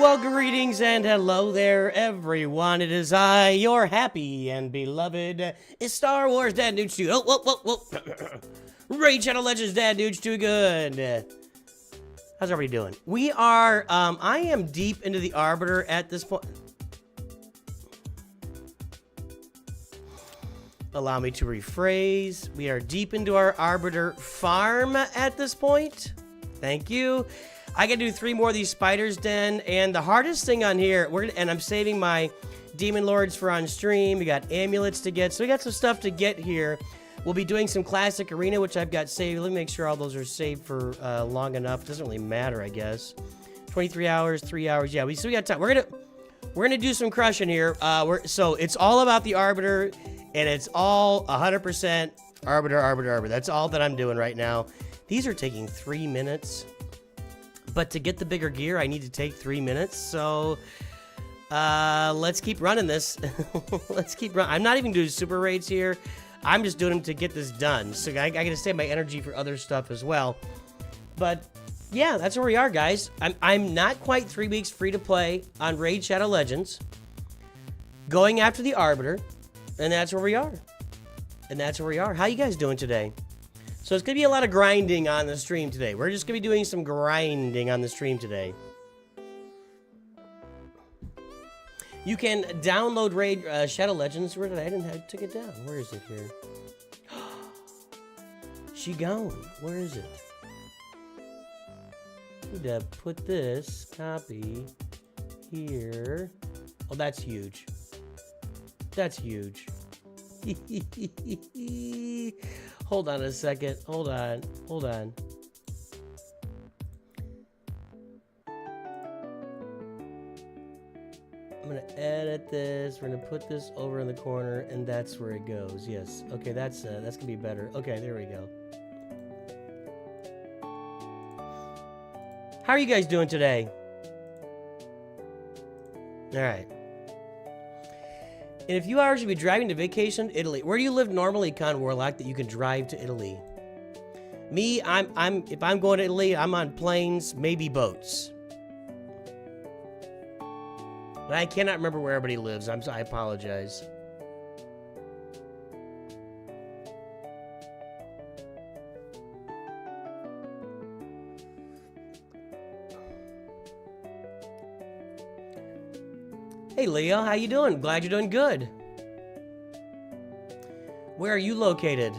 Well, greetings and hello there, everyone. It is I, your happy and beloved Star Wars Dad NOOCH2GUD. Whoa. Raid Shadow Legends Dad NOOCH2GUD. How's everybody doing? We are, I am deep into the Arbiter at this point. Allow me to rephrase. We are deep into our Arbiter farm at this point. Thank you. I can do 3 more of these Spiders Den, and the hardest thing on here, and I'm saving my Demon Lords for on stream. We got amulets to get, so we got some stuff to get here. We'll be doing some Classic Arena, which I've got saved. Let me make sure all those are saved for long enough. Doesn't really matter, I guess. 23 hours, 3 hours. Yeah, we got time. We're gonna do some crushing here. So it's all about the Arbiter, and it's all 100% Arbiter. That's all that I'm doing right now. These are taking 3 minutes. But to get the bigger gear, I need to take 3 minutes, so let's keep running this. Let's keep running. I'm not even doing super raids here. I'm just doing them to get this done. So I gotta save my energy for other stuff as well. But yeah, that's where we are, guys. I'm not quite 3 weeks free to play on Raid Shadow Legends. Going after the Arbiter, and that's where we are. How you guys doing today? So it's going to be a lot of grinding on the stream today. We're just going to be doing some grinding on the stream today. You can download Raid Shadow Legends. Where did I took it down. Where is it here? She gone. Where is it? Need to put this copy here. Oh, that's huge. That's huge. Hold on a second. Hold on. I'm going to edit this. We're going to put this over in the corner, and that's where it goes. Yes. Okay, that's going to be better. Okay, there we go. How are you guys doing today? All right. In a few hours, you'll be driving to vacation to Italy. Where do you live normally, Con Warlock, that you can drive to Italy? Me, if I'm going to Italy, I'm on planes, maybe boats. But I cannot remember where everybody lives. I apologize. Hey Leo, how you doing? Glad you're doing good. Where are you located?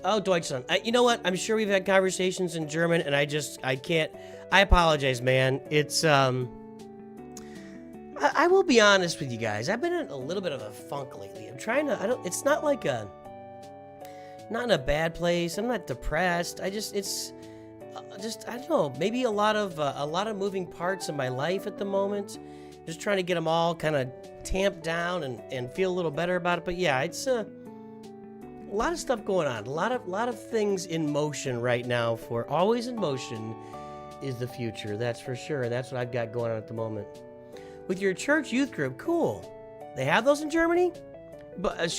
Oh, Deutschland. You know what? I'm sure we've had conversations in German, and I can't. I apologize, man. It's I will be honest with you guys. I've been in a little bit of a funk lately. I'm trying to. It's not like a. Not in a bad place. I'm not depressed. I don't know. Maybe a lot of moving parts in my life at the moment. Just trying to get them all kind of tamped down and feel a little better about it. But yeah, it's a lot of stuff going on. A lot of things in motion right now. For always in motion is the future. That's for sure. And that's what I've got going on at the moment. With your church youth group, cool. They have those in Germany, but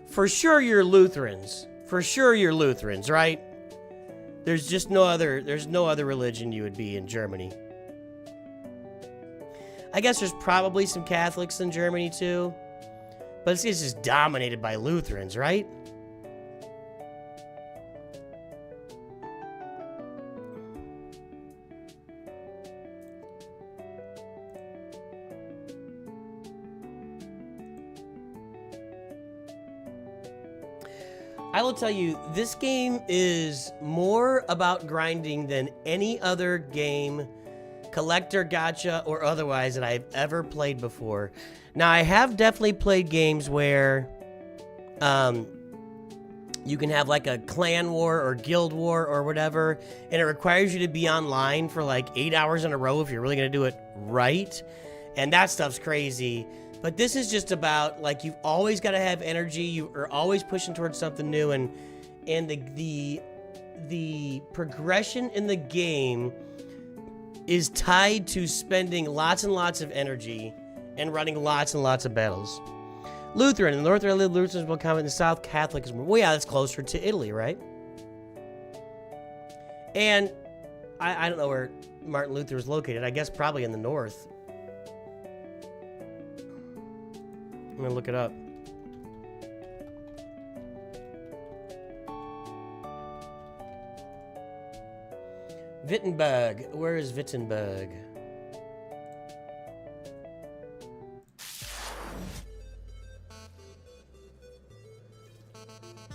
for sure you're Lutherans. For sure you're Lutherans, right? There's no other religion you would be in Germany. I guess there's probably some Catholics in Germany too. But it's just dominated by Lutherans, right? I will tell you, this game is more about grinding than any other game, collector, gacha, or otherwise, that I've ever played before. Now, I have definitely played games where you can have like a clan war or guild war or whatever, and it requires you to be online for like 8 hours in a row if you're really going to do it right. And that stuff's crazy. But this is just about, like, you've always got to have energy. You are always pushing towards something new, and the progression in the game is tied to spending lots and lots of energy and running lots and lots of battles. Lutheran. In the north, there live Lutherans will come in the south, Catholics. Well, yeah, that's closer to Italy, right? And I don't know where Martin Luther is located. I guess probably in the north. I'm going to look it up. Wittenberg. Where is Wittenberg?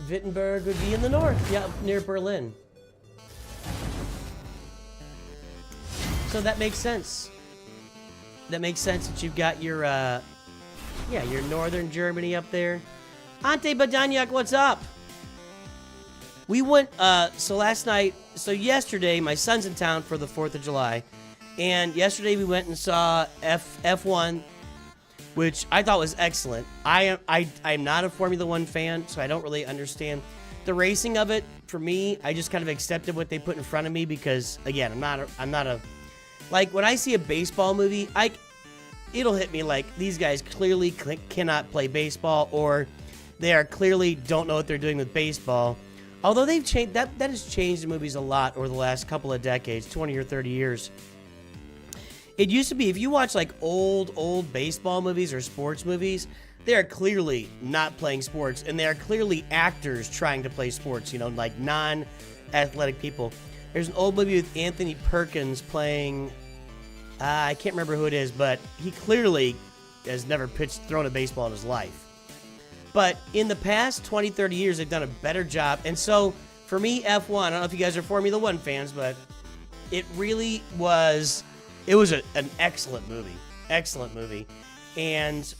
Wittenberg would be in the north. Yeah, near Berlin. So that makes sense. That makes sense that you've got your, yeah, your northern Germany up there. Ante Badanyak, what's up? We went, so last night, so yesterday, my son's in town for the 4th of July. And yesterday we went and saw F1, which I thought was excellent. I'm not a Formula One fan, so I don't really understand the racing of it. For me, I just kind of accepted what they put in front of me because, again, I'm not a, like, when I see a baseball movie, it'll hit me like, these guys clearly cannot play baseball, or they are clearly don't know what they're doing with baseball. Although they've changed, that has changed the movies a lot over the last couple of decades, 20 or 30 years. It used to be, if you watch like old baseball movies or sports movies, they are clearly not playing sports, and they are clearly actors trying to play sports, you know, like non-athletic people. There's an old movie with Anthony Perkins playing, I can't remember who it is, but he clearly has never thrown a baseball in his life. But in the past 20, 30 years, they've done a better job. And so, for me, F1, I don't know if you guys are Formula One fans, but it really was, it was an excellent movie. Excellent movie. And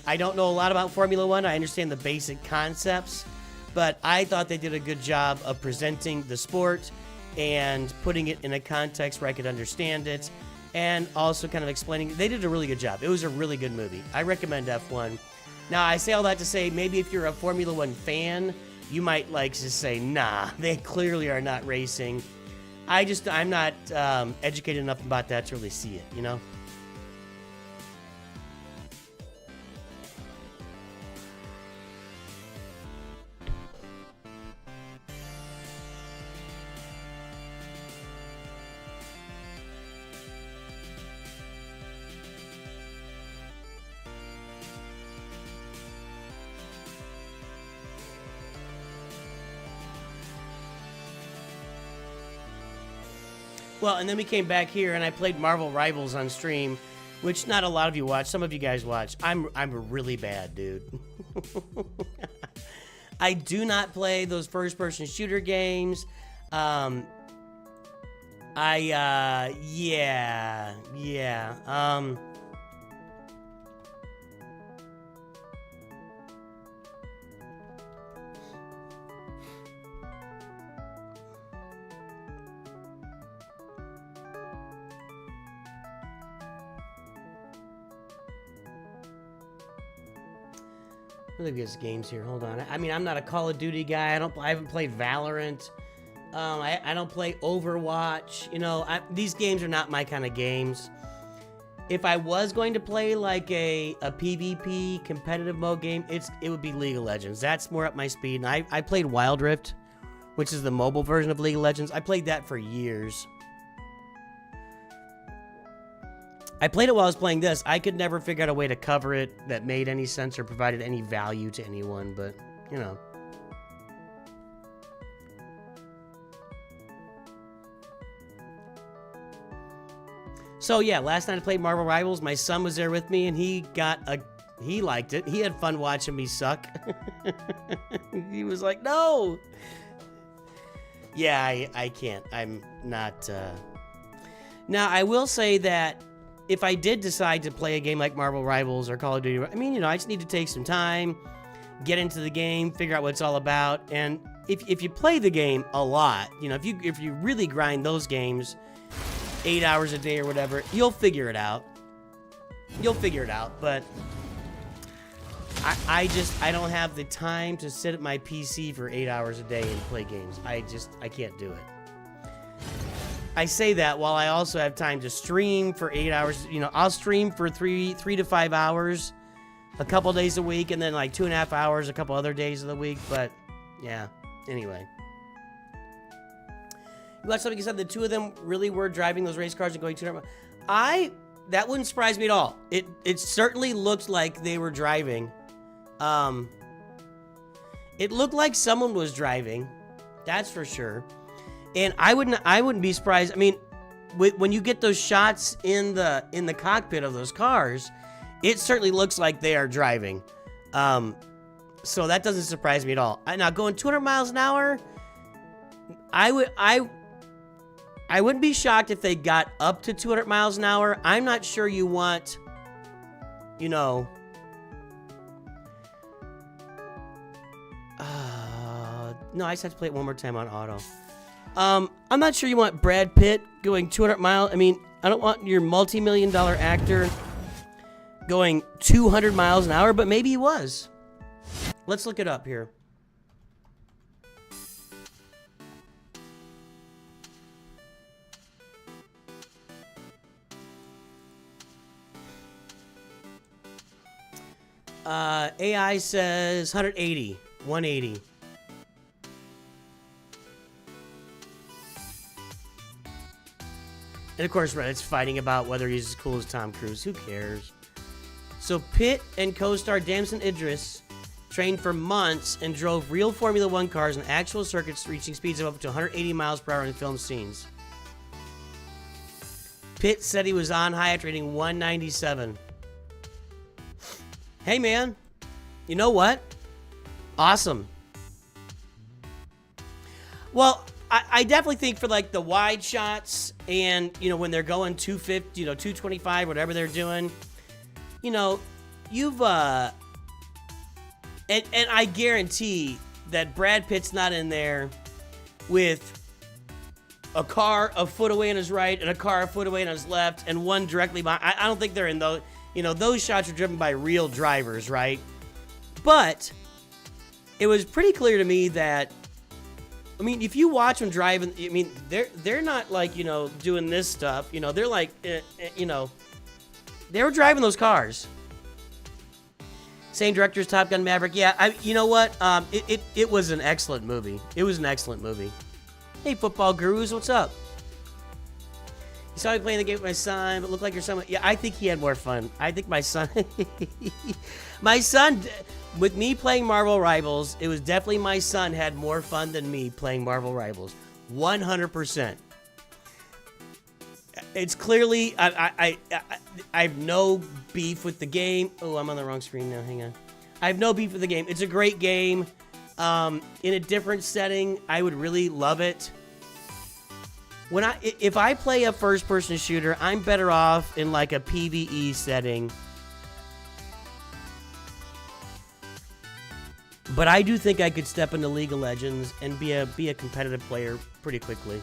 I don't know a lot about Formula One. I understand the basic concepts. But I thought they did a good job of presenting the sport and putting it in a context where I could understand it. And also kind of explaining, they did a really good job. It was a really good movie. I recommend F1. Now, I say all that to say, maybe if you're a Formula One fan, you might like to say, nah, they clearly are not racing. I'm not educated enough about that to really see it, you know? Well, and then we came back here, and I played Marvel Rivals on stream, which not a lot of you watch. Some of you guys watch. I'm really bad, dude. I do not play those first-person shooter games. Yeah. Look at these games here. Hold on. I mean, I'm not a Call of Duty guy. I haven't played Valorant. I don't play Overwatch. You know, these games are not my kind of games. If I was going to play like a PvP competitive mode game, it would be League of Legends. That's more up my speed. And I played Wild Rift, which is the mobile version of League of Legends. I played that for years. I played it while I was playing this. I could never figure out a way to cover it that made any sense or provided any value to anyone, but, you know. So, yeah, last night I played Marvel Rivals. My son was there with me, and he liked it. He had fun watching me suck. He was like, no! Yeah, I can't. I'm not, Now, I will say that if I did decide to play a game like Marvel Rivals or Call of Duty, I mean, you know, I just need to take some time, get into the game, figure out what it's all about, and if you play the game a lot, you know, if you really grind those games 8 hours a day or whatever, you'll figure it out. You'll figure it out, but I don't have the time to sit at my PC for 8 hours a day and play games. I can't do it. I say that while I also have time to stream for 8 hours. You know, I'll stream for three to 5 hours a couple days a week, and then like 2.5 hours a couple other days of the week. But yeah, anyway. You watched something you said the two of them really were driving those race cars and going 200 miles. That wouldn't surprise me at all. It certainly looked like they were driving. It looked like someone was driving. That's for sure. And I wouldn't be surprised. I mean, when you get those shots in the cockpit of those cars, it certainly looks like they are driving. So that doesn't surprise me at all. Now going 200 miles an hour, I wouldn't be shocked if they got up to 200 miles an hour. I'm not sure you want, you know, no, I just have to play it one more time on auto. I'm not sure you want Brad Pitt going 200 miles. I mean, I don't want your multi-million-dollar actor going 200 miles an hour, but maybe he was. Let's look it up here. AI says 180, 180. And of course, Reddit's fighting about whether he's as cool as Tom Cruise. Who cares? So Pitt and co-star Damson Idris trained for months and drove real Formula One cars in actual circuits, reaching speeds of up to 180 miles per hour in film scenes. Pitt said he was on high after hitting 197. Hey, man. You know what? Awesome. Well, I definitely think for like the wide shots and, you know, when they're going 250, you know, 225, whatever they're doing, you know, you've, and I guarantee that Brad Pitt's not in there with a car a foot away on his right and a car a foot away on his left and one directly behind. I don't think they're in those, you know, those shots are driven by real drivers, right? But it was pretty clear to me that, I mean, if you watch them driving, I mean, they're not like, you know, doing this stuff. You know, they're like, you know, they were driving those cars. Same director as Top Gun Maverick. Yeah, you know what? It was an excellent movie. It was an excellent movie. Hey, football gurus, what's up? You saw me playing the game with my son, but looked like your son. Yeah, I think he had more fun. I think my son, with me playing Marvel Rivals, it was definitely my son had more fun than me playing Marvel Rivals. 100%. It's clearly, I have no beef with the game. Oh, I'm on the wrong screen now. Hang on. I have no beef with the game. It's a great game. In a different setting, I would really love it. If I play a first-person shooter, I'm better off in like a PvE setting. But I do think I could step into League of Legends and be a competitive player pretty quickly.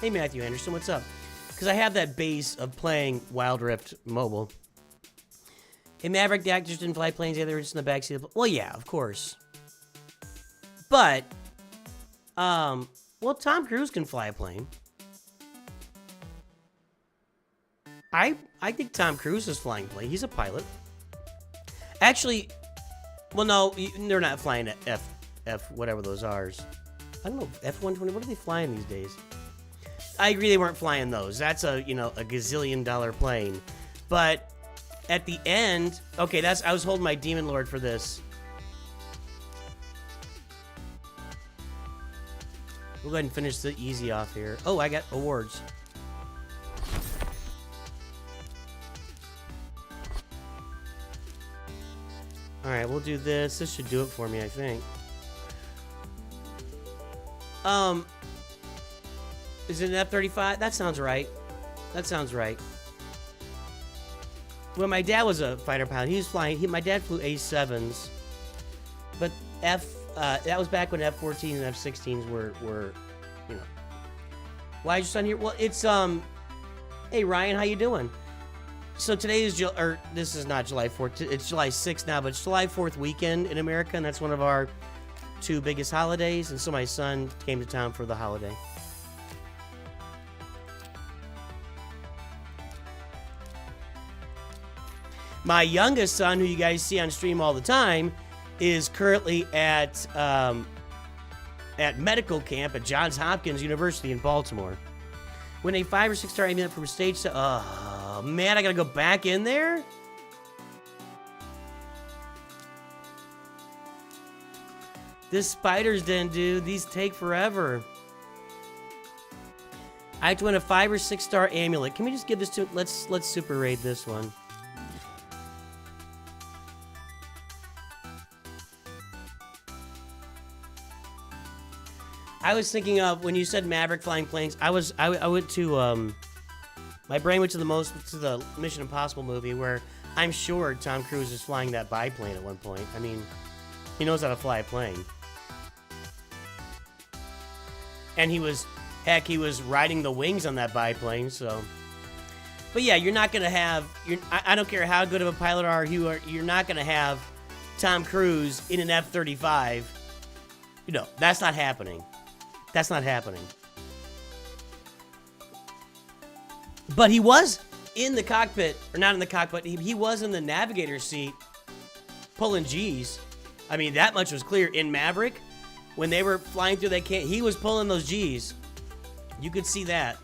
Hey, Matthew Anderson, what's up? Because I have that base of playing Wild Rift Mobile. Hey, Maverick, the actors didn't fly planes either, just in the backseat. Well, yeah, of course. But, well, Tom Cruise can fly a plane. I think Tom Cruise is flying a plane. He's a pilot. Actually, well, no, they're not flying F whatever those are. I don't know, F-120. What are they flying these days? I agree they weren't flying those. That's a gazillion-dollar plane. But at the end, okay, I was holding my Demon Lord for this. We'll go ahead and finish the easy off here. Oh, I got awards. Alright, we'll do this. This should do it for me, I think. Is it an F-35? That sounds right. That sounds right. When my dad was a fighter pilot, he was flying. My dad flew A-7s. But that was back when F-14 and F-16s were, you know. Why is your son here? Well, it's, hey, Ryan, how you doing? So today is, this is not July 4th. It's July 6th now, but it's July 4th weekend in America, and that's one of our 2 biggest holidays. And so my son came to town for the holiday. My youngest son, who you guys see on stream all the time, is currently at, at medical camp at Johns Hopkins University in Baltimore. Win a 5 or 6 star amulet from stage to... Oh, man, I gotta go back in there? This spider's den, dude. These take forever. I have to win a 5 or 6 star amulet. Can we just give this to... Let's super raid this one. I was thinking of, when you said Maverick flying planes, I went to, my brain went to the Mission Impossible movie where I'm sure Tom Cruise is flying that biplane at one point. I mean, he knows how to fly a plane. And he was riding the wings on that biplane, so. But yeah, you're not going to have, I don't care how good of a pilot you're not going to have Tom Cruise in an F-35. You know, that's not happening. That's not happening. But he was in the cockpit, or not in the cockpit, he was in the navigator seat pulling G's. I mean, that much was clear. In Maverick, when they were flying through that canyon, he was pulling those G's. You could see that.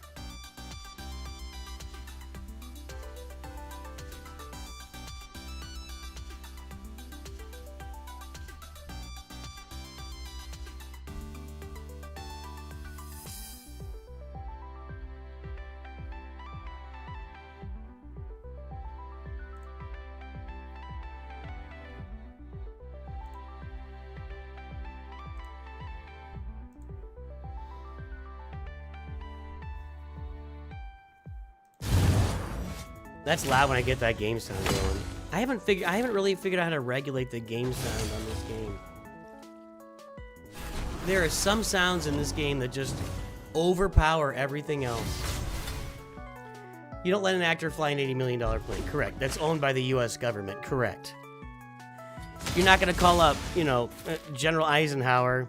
That's loud when I get that game sound going. I haven't really figured out how to regulate the game sound on this game. There are some sounds in this game that just overpower everything else. You don't let an actor fly an $80 million plane. Correct. That's owned by the U.S. government. Correct. You're not going to call up, you know, General Eisenhower.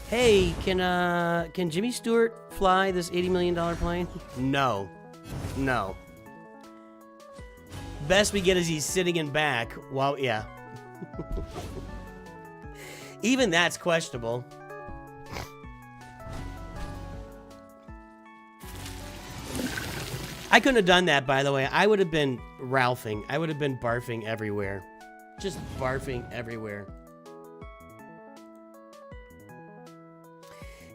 Hey, can Jimmy Stewart fly this $80 million plane? No. No. Best we get is he's sitting in back while, yeah. Even that's questionable. I couldn't have done that, by the way. I would have been Ralphing. I would have been barfing everywhere. Just barfing everywhere.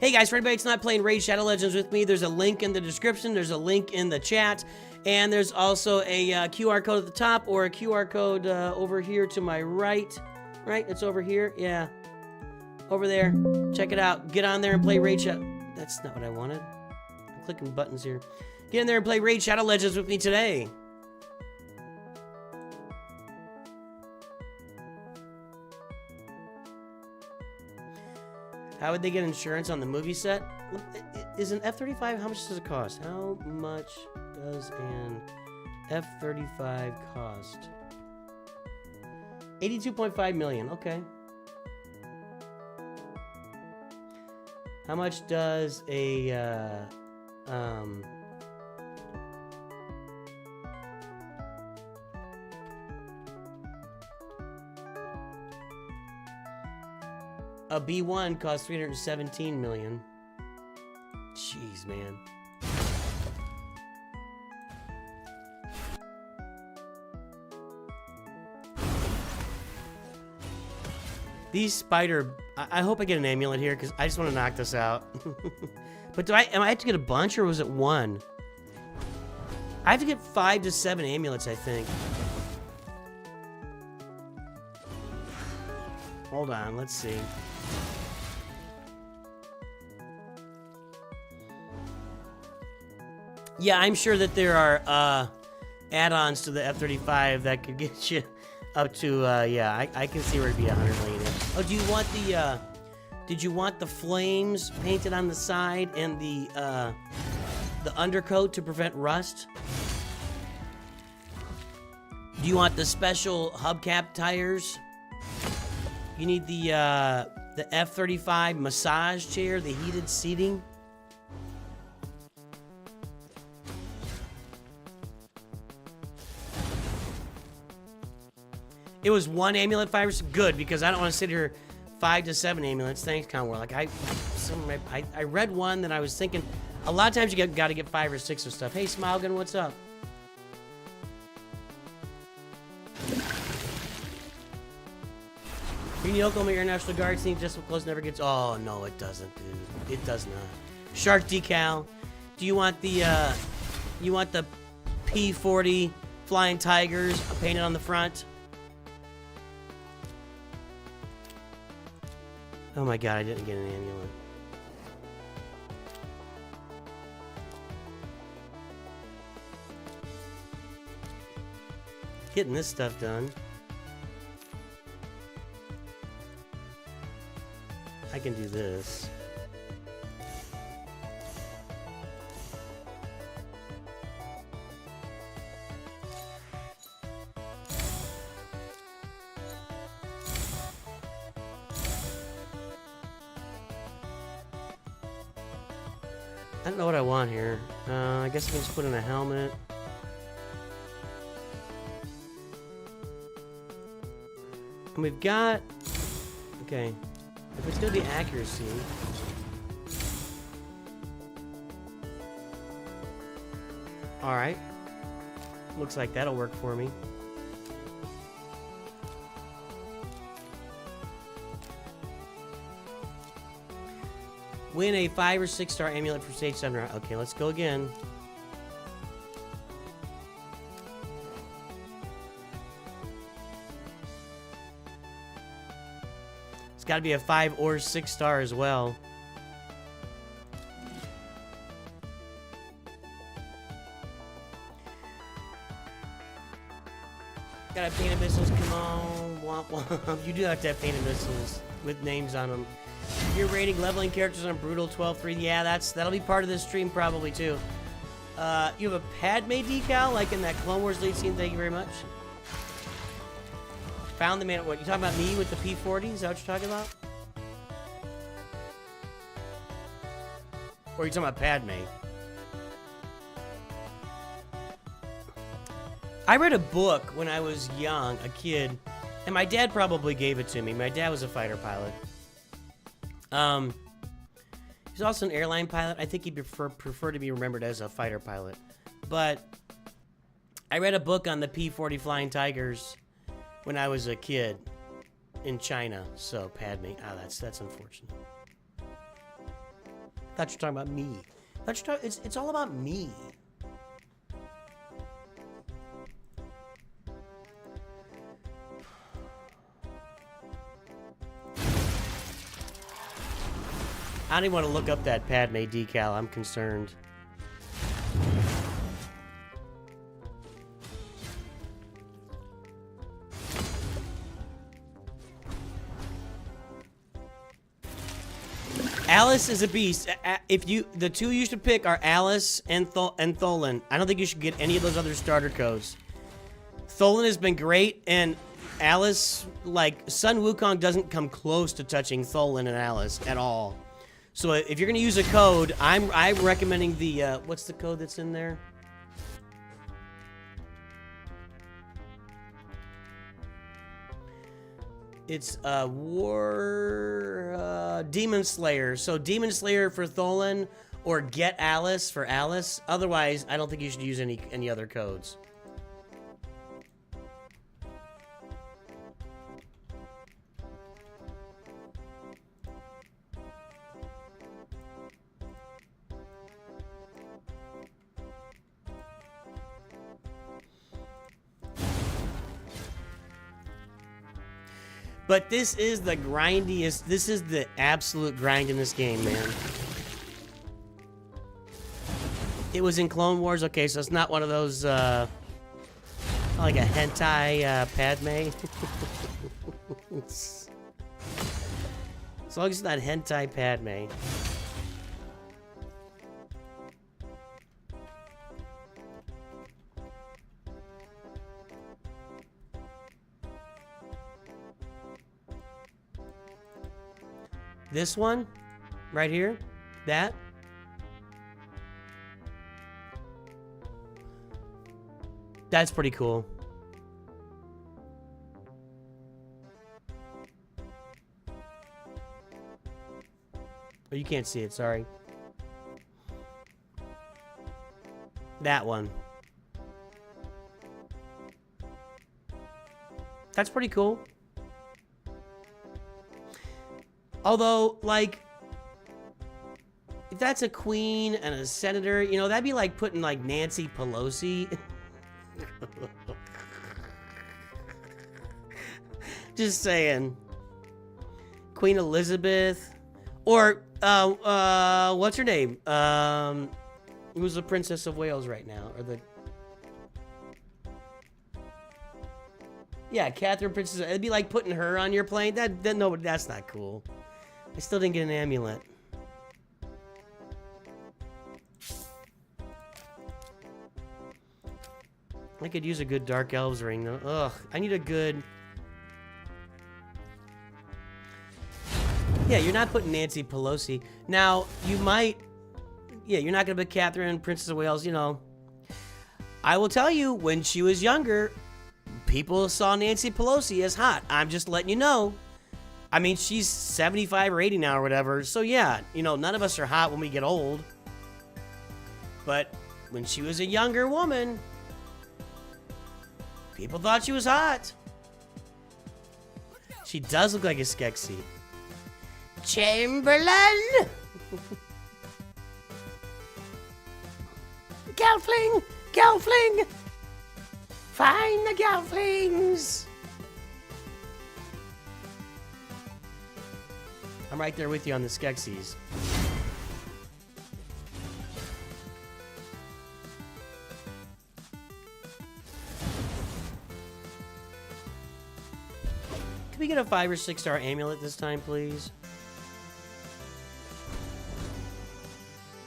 Hey guys, for anybody that's not playing Raid Shadow Legends with me, there's a link in the description, there's a link in the chat, and there's also a QR code at the top, or a QR code over here to my right. Right? It's over here? Yeah. Over there. Check it out. Get on there and play Raid Shadow. That's not what I wanted. I'm clicking buttons here. Get in there and play Raid Shadow Legends with me today. How would they get insurance on the movie set? Is an F-35, how much does it cost? How much does an F-35 cost? 82.5 million, okay. How much does a, a B-1 costs 317 million. Jeez, man. These spider... I hope I get an amulet here, because I just want to knock this out. But am I have to get a bunch, or was it one? I have to get 5 to 7 amulets, I think. Hold on, let's see. Yeah, I'm sure that there are add-ons to the F-35 that could get you up to, yeah, I can see where it'd be 100 million. Oh, do you want the, did you want the flames painted on the side and the undercoat to prevent rust? Do you want the special hubcap tires? You need the F-35 massage chair, the heated seating. It was 1 amulet, 5 or 6. Good, because I don't want to sit here 5 to 7 amulets. Thanks, Conwar. Like, I read one that I was thinking. A lot of times you got to get 5 or 6 of stuff. Hey, Smilegun, what's up? Green Yokohama Air National Guard team just so close never gets. Oh no, it doesn't, dude. It does not. Shark decal. Do you want the P40 Flying Tigers painted on the front? Oh my god, I didn't get an amulet. Getting this stuff done. I can do this. I don't know what I want here. I guess I can just put in a helmet. And we've got... Okay. If it's gonna be accuracy... Alright. Looks like that'll work for me. Win a 5 or 6 star amulet for stage 7 round. Okay, let's go again. It's got to be a 5 or 6 star as well. Gotta have painted missiles. Come on, womp womp. You do have to have painted missiles with names on them. You're rating leveling characters on Brutal 12-3. Yeah, that'll be part of this stream probably too. You have a Padme decal like in that Clone Wars lead scene. Thank you very much. Found the man. What you talking about? Me with the P40? Is that what you're talking about? Or are you talking about Padme? I read a book when I was young, a kid, and my dad probably gave it to me. My dad was a fighter pilot. He's also an airline pilot. I think he'd prefer to be remembered as a fighter pilot. But I read a book on the P-40 Flying Tigers when I was a kid in China. So, Padme. Ah, that's unfortunate. I thought you were talking about me. It's all about me. I don't even want to look up that Padme decal. I'm concerned. Alice is a beast. The two you should pick are Alice and Tholin. I don't think you should get any of those other starter codes. Tholin has been great, and Alice, like, Sun Wukong doesn't come close to touching Tholin and Alice at all. So if you're gonna use a code, I'm recommending the what's the code that's in there? It's Demon Slayer. So Demon Slayer for Tholin, or Get Alice for Alice. Otherwise, I don't think you should use any other codes. But this is the grindiest. This is the absolute grind in this game, man. It was in Clone Wars. Okay, so it's not one of those, like a hentai Padme. As long as it's not hentai Padme. This one, right here, that's pretty cool. Oh, you can't see it, sorry. That one. That's pretty cool. Although, like, if that's a queen and a senator, you know, that'd be like putting, like, Nancy Pelosi. Just saying. Queen Elizabeth. Or, what's her name? Who's the Princess of Wales right now? Or the... Yeah, Catherine Princess. It'd be like putting her on your plane. No, that's not cool. I still didn't get an amulet. I could use a good Dark Elves ring, though. Ugh, I need a good... Yeah, you're not putting Nancy Pelosi. Now, you might... Yeah, you're not going to put Catherine, Princess of Wales, you know. I will tell you, when she was younger, people saw Nancy Pelosi as hot. I'm just letting you know. I mean, she's 75 or 80 now or whatever. So, yeah, you know, none of us are hot when we get old. But when she was a younger woman, people thought she was hot. She does look like a Skeksis. Chamberlain! Gelfling! Gelfling! Find the Gelflings! I'm right there with you on the Skeksis. Can we get a 5 or 6 star amulet this time, please?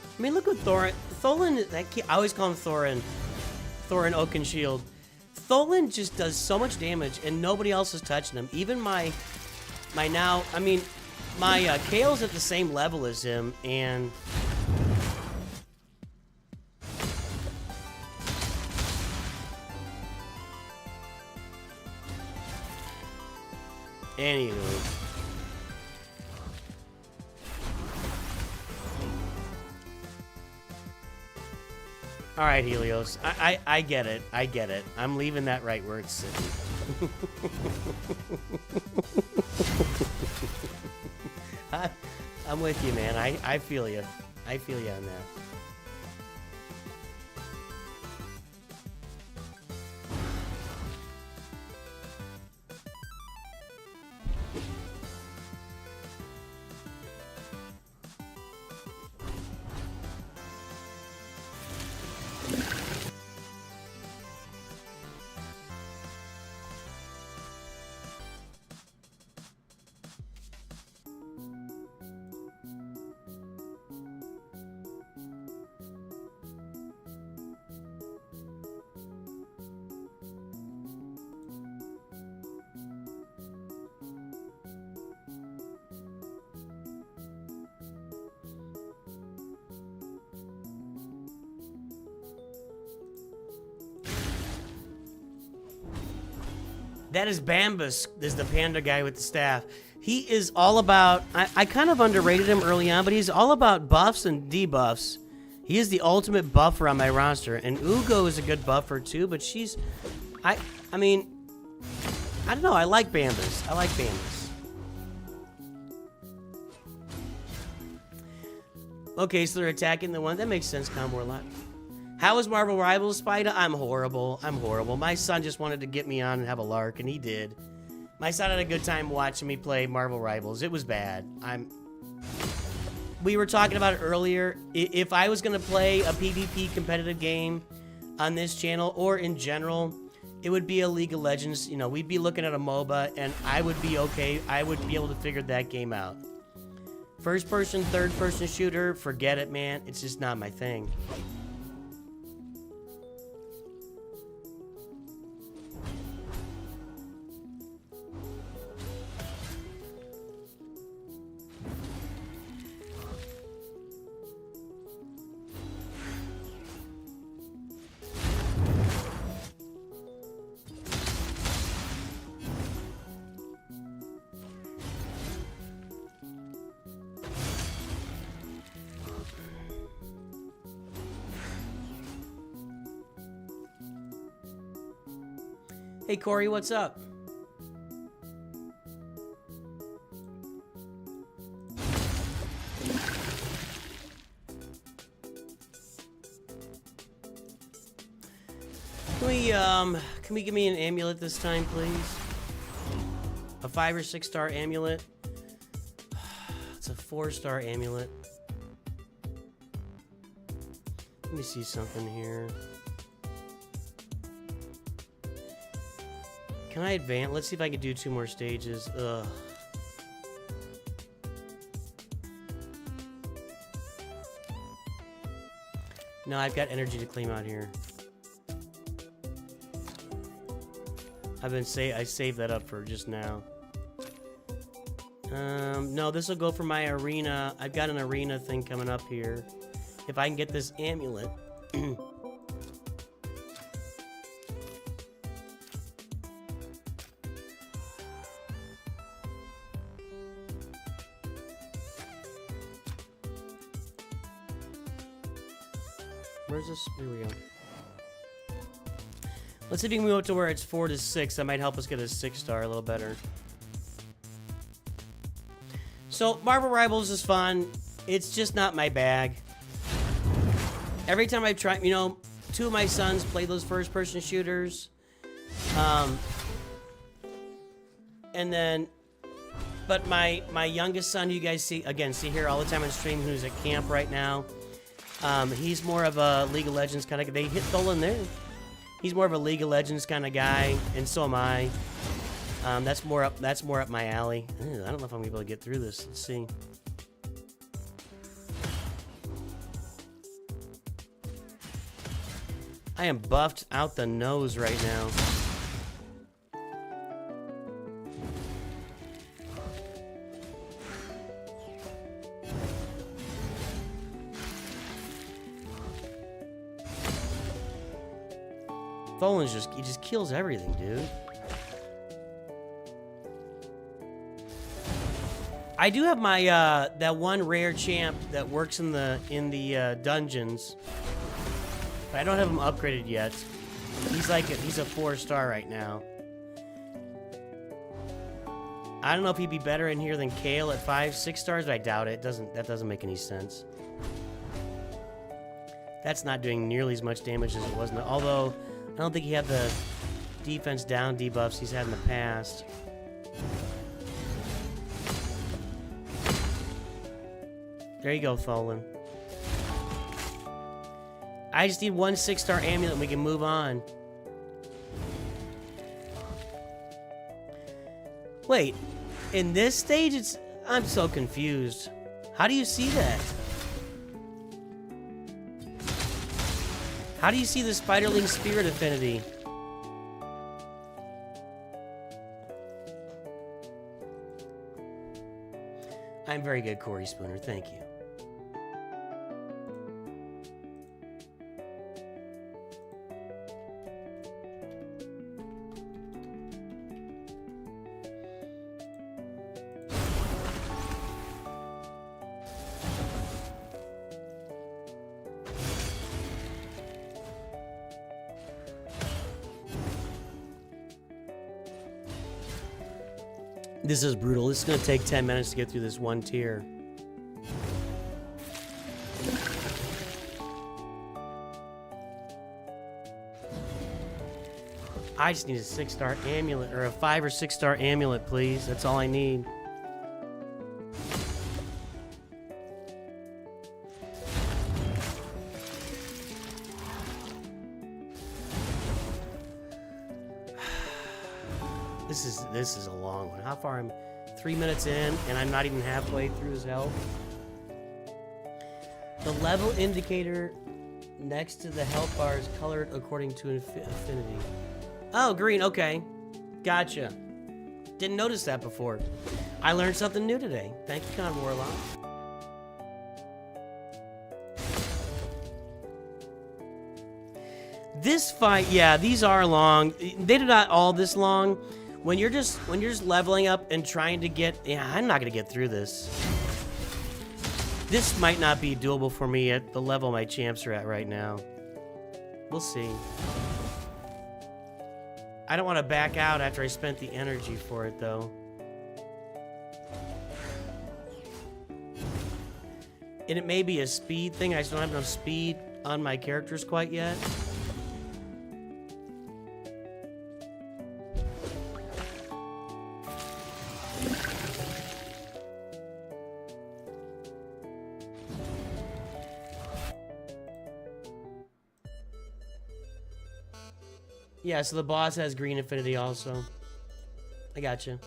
I mean, look at Tholin. I always call him Thorin. Thorin Oakenshield. Tholin just does so much damage, and nobody else is touching him. Even my Kale's at the same level as him, and... Anywho. All right, Helios. I get it. I get it. I'm leaving that right where it's sitting. I'm with you, man. I feel you. I feel you on that. That is Bambus, is the panda guy with the staff. He is all about... I kind of underrated him early on, but he's all about buffs and debuffs. He is the ultimate buffer on my roster. And Ugo is a good buffer too, but she's... I mean... I don't know, I like Bambus. I like Bambus. Okay, so they're attacking the one. That makes sense, Combo a lot. How is Marvel Rivals, Spider? I'm horrible. I'm horrible. My son just wanted to get me on and have a lark, and he did. My son had a good time watching me play Marvel Rivals. It was bad. We were talking about it earlier. If I was going to play a PvP competitive game on this channel, or in general, it would be a League of Legends. You know, we'd be looking at a MOBA, and I would be okay. I would be able to figure that game out. First person, third person shooter, forget it, man. It's just not my thing. Hey, Corey, what's up? Can we give me an amulet this time, please? A 5 or 6 star amulet. It's a 4-star amulet. Let me see something here. Can I advance? Let's see if I can do 2 more stages. Ugh. No, I've got energy to claim out here. I saved that up for just now. No, this will go for my arena. I've got an arena thing coming up here. If I can get this amulet. Where's this? Here we go. Let's see if we can move up to where it's 4 to 6. That might help us get a 6-star a little better. So, Marvel Rivals is fun. It's just not my bag. Every time I've tried, you know, 2 of my sons play those first-person shooters. And then, but my youngest son, you guys see here all the time on stream, who's at camp right now. He's more of a League of Legends kind of. They hit Tholin there. He's more of a League of Legends kind of guy, and so am I. That's more up my alley. I don't know if I'm gonna be able to get through this. Let's see. I am buffed out the nose right now. Tholin's he just kills everything, dude. I do have my that one rare champ that works in the dungeons, but I don't have him upgraded yet. He's a 4-star right now. I don't know if he'd be better in here than Kale at 5, 6 stars, but I doubt it. That doesn't make any sense. That's not doing nearly as much damage as it was. Although I don't think he had the defense down debuffs he's had in the past. There you go, Tholin. I just need 1 6-star amulet and we can move on. Wait, in this stage I'm so confused. How do you see that? How do you see the Spiderling Spirit affinity? I'm very good, Corey Spooner. Thank you. This is brutal. This is going to take 10 minutes to get through this one tier. I just need a 6-star amulet, or a 5 or 6-star amulet, please. That's all I need. This is a long one. How far? I'm 3 minutes in, and I'm not even halfway through his health. The level indicator next to the health bar is colored according to affinity. Oh, green. Okay. Gotcha. Didn't notice that before. I learned something new today. Thank you, Con Warlock. This fight, yeah, these are long. They're not all this long. When you're just leveling up and trying to get, yeah, I'm not gonna get through this. This might not be doable for me at the level my champs are at right now. We'll see. I don't want to back out after I spent the energy for it, though. And it may be a speed thing. I just don't have enough speed on my characters quite yet. Yeah, so the boss has green affinity also. I gotcha.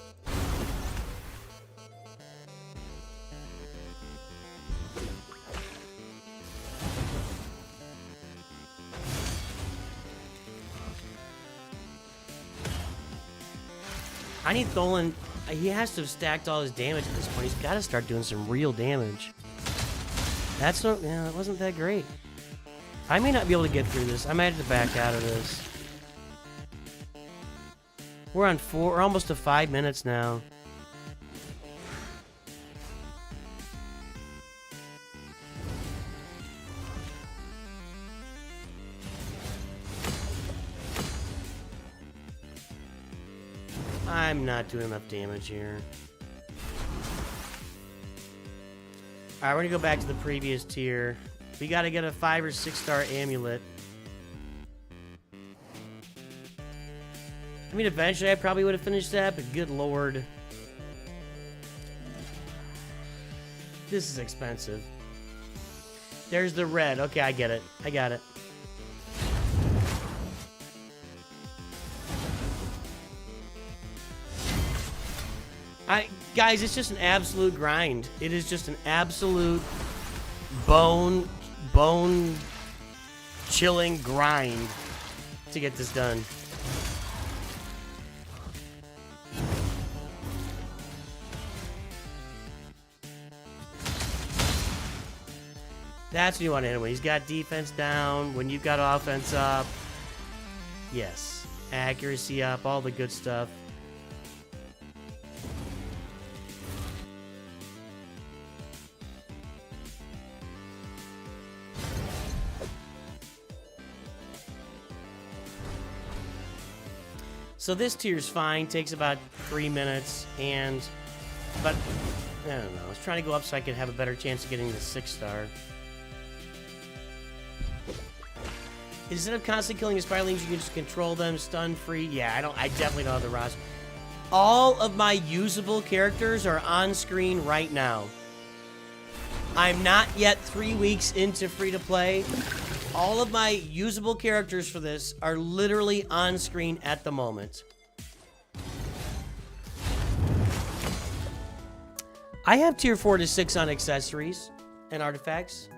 I need Tholin. He has to have stacked all his damage at this point. He's got to start doing some real damage. That's not. Yeah, that wasn't that great. I may not be able to get through this. I might have to back out of this. We're on 4. We're almost to 5 minutes now. I'm not doing enough damage here. Alright, we're gonna go back to the previous tier. We gotta get a 5 or 6 star amulet. I mean, eventually I probably would have finished that, but good lord. This is expensive. There's the red. Okay, I get it. I got it. Guys, it's just an absolute grind. It is just an absolute bone chilling grind to get this done. That's what you want anyway. He's got defense down. When you've got offense up. Yes. Accuracy up. All the good stuff. So this tier's fine. Takes about 3 minutes. But I don't know. I was trying to go up so I could have a better chance of getting the 6 star. Instead of constantly killing the spiralings, you can just control them, stun free. Yeah, I definitely don't have the roster. All of my usable characters are on screen right now. I'm not yet 3 weeks into free to play. All of my usable characters for this are literally on screen at the moment. I have tier 4 to 6 on accessories and artifacts.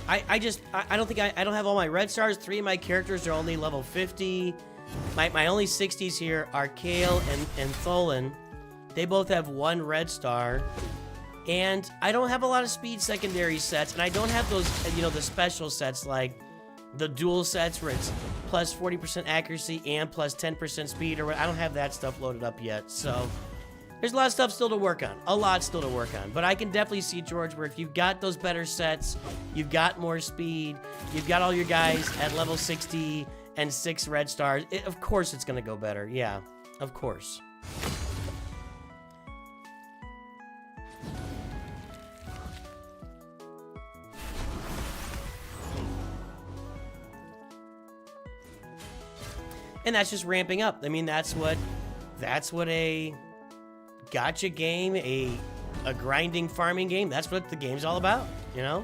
I don't have all my red stars. 3 of my characters are only level 50. My only 60s here are Kale and Tholin. They both have 1 red star. And I don't have a lot of speed secondary sets, and I don't have those, the special sets like the dual sets where it's plus 40% accuracy and plus 10% speed, or I don't have that stuff loaded up yet. So there's a lot of stuff still to work on. A lot still to work on. But I can definitely see, George, where if you've got those better sets, you've got more speed, you've got all your guys at level 60 and 6 red stars, of course it's going to go better. Yeah, of course. And that's just ramping up. I mean, that's what a gacha game, a grinding farming game, that's what the game's all about, you know?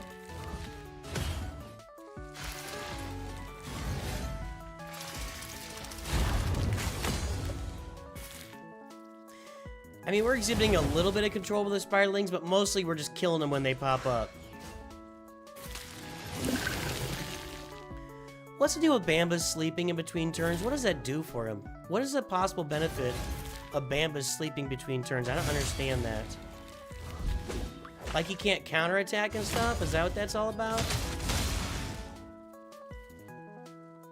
I mean, we're exhibiting a little bit of control with the spiralings, but mostly we're just killing them when they pop up. What's the deal with Bamba's sleeping in between turns? What does that do for him? What is the possible benefit of Bamba's sleeping between turns? I don't understand that. Like he can't counterattack and stuff? Is that what that's all about?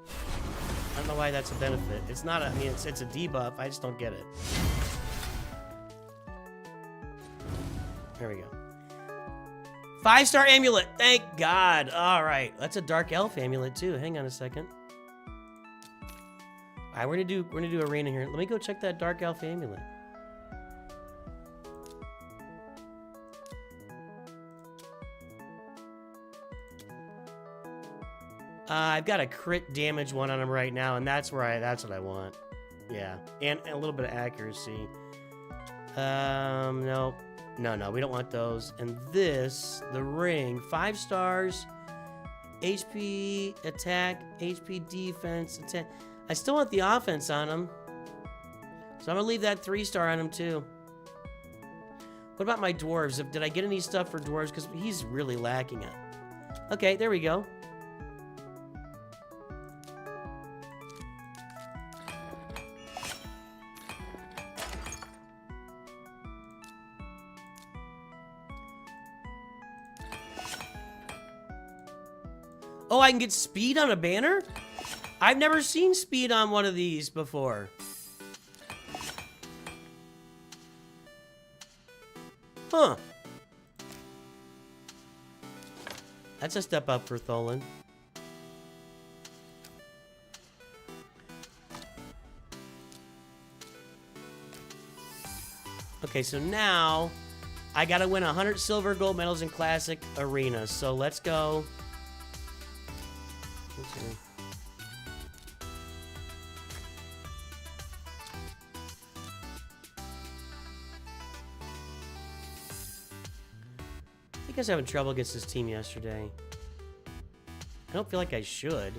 I don't know why that's a benefit. It's not I mean, it's a debuff. I just don't get it. There we go. 5-star amulet. Thank God. All right. That's a dark elf amulet, too. Hang on a second. Alright, we're gonna do arena here. Let me go check that Dark Elf amulet. I've got a crit damage one on him right now, and that's what I want. Yeah, and a little bit of accuracy. No, we don't want those. And this, the ring, 5 stars, HP attack, HP defense, attack. I still want the offense on him, so I'm gonna leave that 3-star on him too. What about my dwarves? Did I get any stuff for dwarves? Because he's really lacking it. Okay, there we go. Oh, I can get speed on a banner? I've never seen speed on one of these before. Huh. That's a step up for Tholin. Okay, so now I gotta win 100 silver gold medals in classic arenas. So let's go. I think I was having trouble against this team yesterday. I don't feel like I should.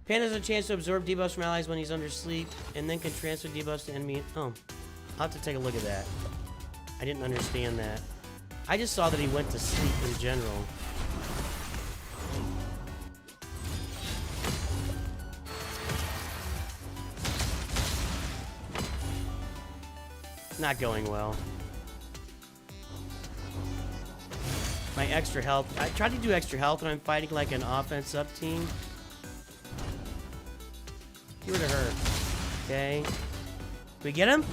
Pan has a chance to absorb debuffs from allies when he's under sleep, and then can transfer debuffs to enemy. Oh, I'll have to take a look at that. I didn't understand that. I just saw that he went to sleep in general. Not going well. My extra health. I tried to do extra health when I'm fighting like an offense up team. Get rid of her. Okay. Did we get him?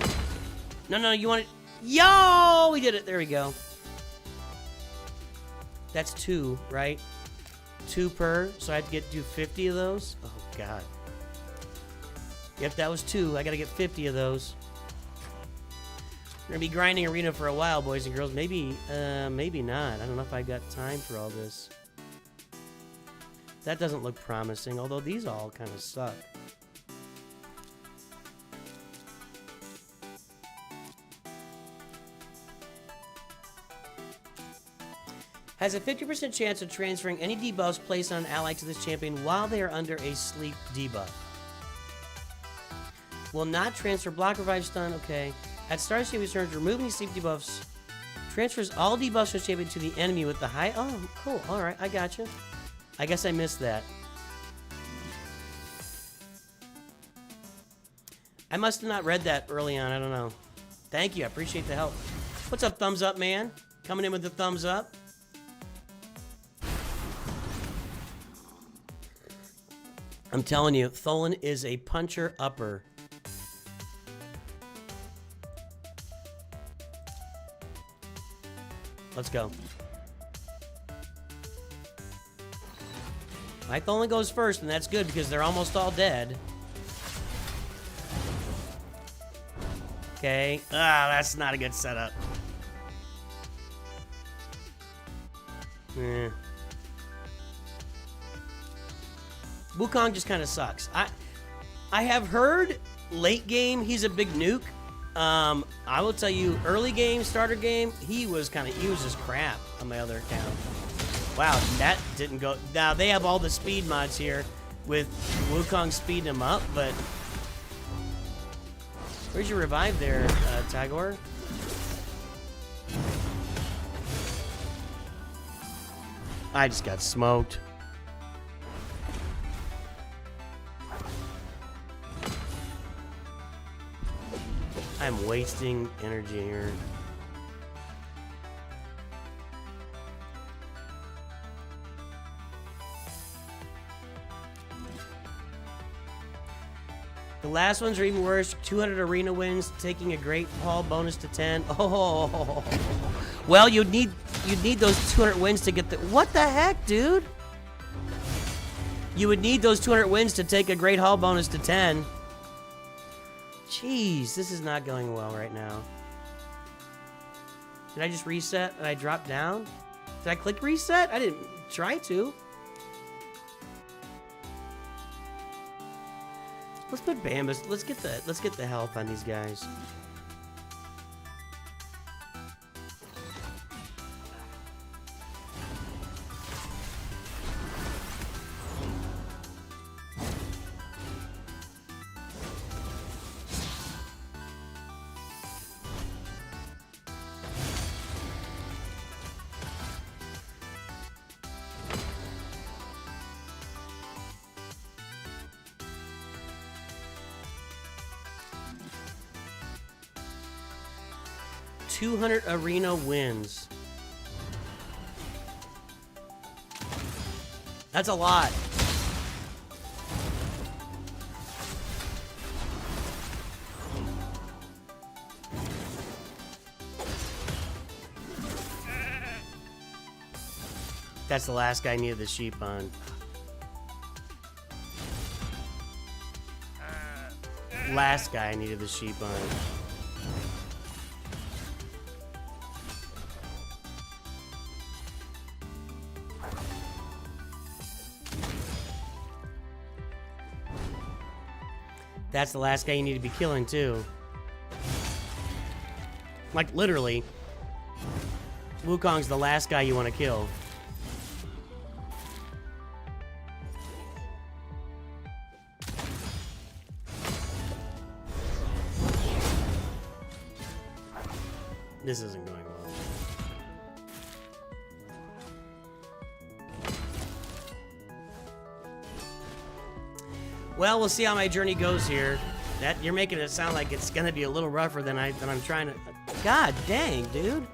No, you want it. Yo! We did it. There we go. That's 2, right? 2 per. So I had to do 50 of those. Oh, God. Yep, that was 2. I got to get 50 of those. We're going to be grinding arena for a while, boys and girls. Maybe not. I don't know if I've got time for all this. That doesn't look promising, although these all kind of suck. Has a 50% chance of transferring any debuffs placed on an ally to this champion while they are under a sleep debuff. Will not transfer block, revive, stun. Okay. At start of champion's turn, removing sleep debuffs transfers all debuffs from champion to the enemy with the high. Oh, cool. All right, I gotcha. I guess I missed that. I must have not read that early on. I don't know. Thank you. I appreciate the help. What's up, thumbs up, man? Coming in with the thumbs up. I'm telling you, Tholin is a puncher-upper. Let's go. My Tholin goes first, and that's good because they're almost all dead. Okay. Ah, that's not a good setup. Eh. Wukong just kind of sucks. I have heard late game he's a big nuke. I will tell you, early game, starter game, he was just crap on my other account. Wow, that didn't go. Now they have all the speed mods here with Wukong speeding him up, but where's your revive there, Tagore? I just got smoked. I'm wasting energy here. The last ones are even worse. 200 arena wins, taking a great haul bonus to 10. Oh, well, you'd need you'd need those 200 wins to get the... What the heck, dude? You would need those 200 wins to take a Great Hall bonus to 10. Jeez, this is not going well right now. Did I just reset and I dropped down? Did I click reset? I didn't try to. Let's put Bambus. Let's get the health on these guys. $200 arena wins. That's a lot. That's the last guy I needed the sheep on. Last guy I needed the sheep on. That's the last guy you need to be killing, too. Like, literally. Wukong's the last guy you want to kill. This isn't going well. Well, we'll see how my journey goes here. That you're making it sound like it's gonna be a little rougher than I'm trying to. God dang, dude.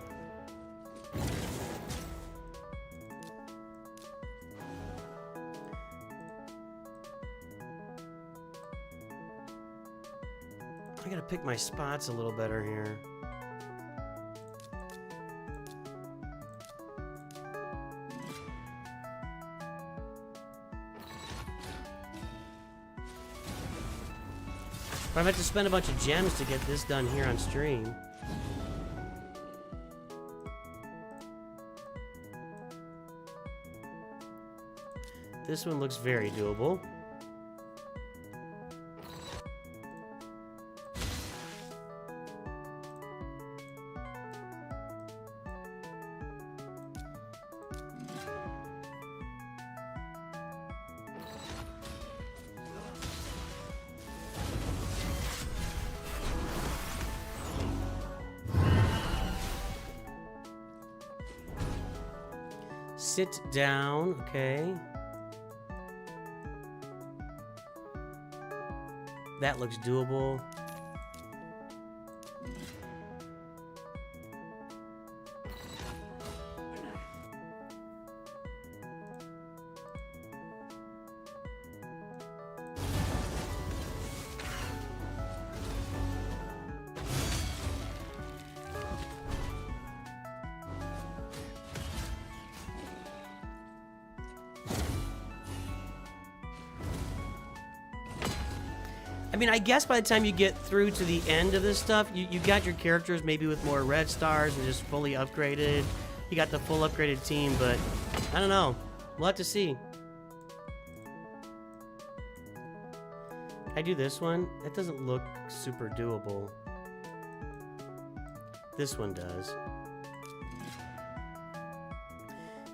I gotta pick my spots a little better here. But I'm going to have to spend a bunch of gems to get this done here on stream. This one looks very doable. Sit down, okay. That looks doable. I mean, I guess by the time you get through to the end of this stuff, you got your characters maybe with more red stars and just fully upgraded. You got the full upgraded team, but I don't know. We'll have to see. I do this one. That doesn't look super doable. This one does.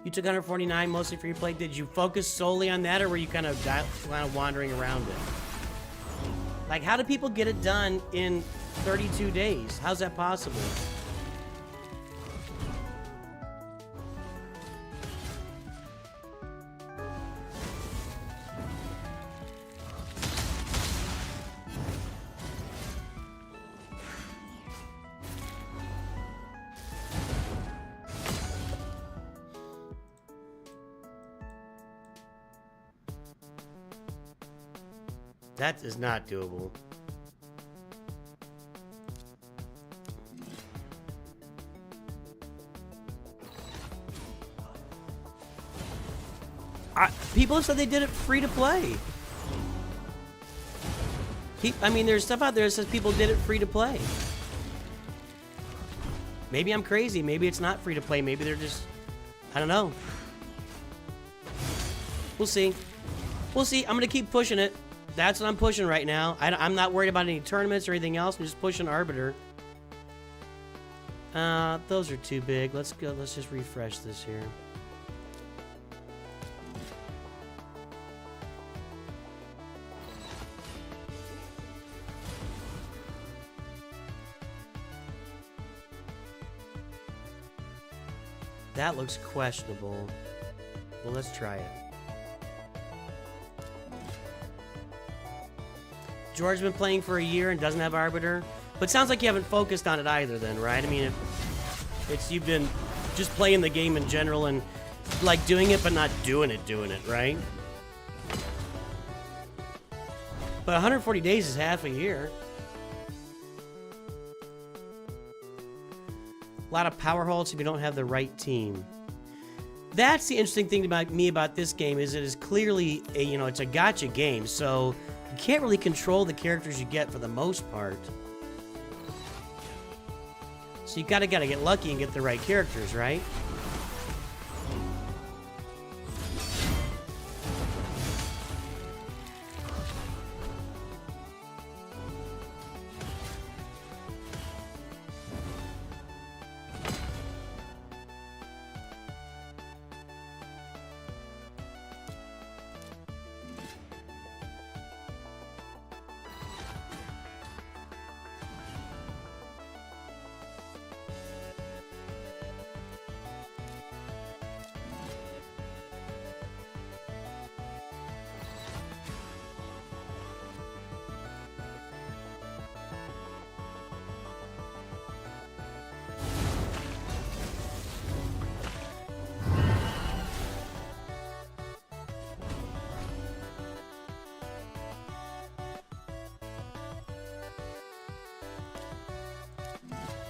You took 149 mostly for your play. Did you focus solely on that, or were you kind of wandering around it? Like, how do people get it done in 32 days? How's that possible? That is not doable. People have said they did it free to play. I mean, there's stuff out there that says people did it free to play. Maybe I'm crazy. Maybe it's not free to play. Maybe they're just... I don't know. We'll see. We'll see. I'm going to keep pushing it. That's what I'm pushing right now. I'm not worried about any tournaments or anything else. I'm just pushing Arbiter. Those are too big. Let's go. Let's just refresh this here. That looks questionable. Well, let's try it. George's been playing for a year and doesn't have Arbiter. But sounds like you haven't focused on it either then, right? I mean, it's you've been just playing the game in general and like doing it but not doing it, right? But 140 days is half a year. A lot of power holds if you don't have the right team. That's the interesting thing about this game is it is clearly a, it's a gacha game, so you can't really control the characters you get for the most part. So you gotta get lucky and get the right characters, right?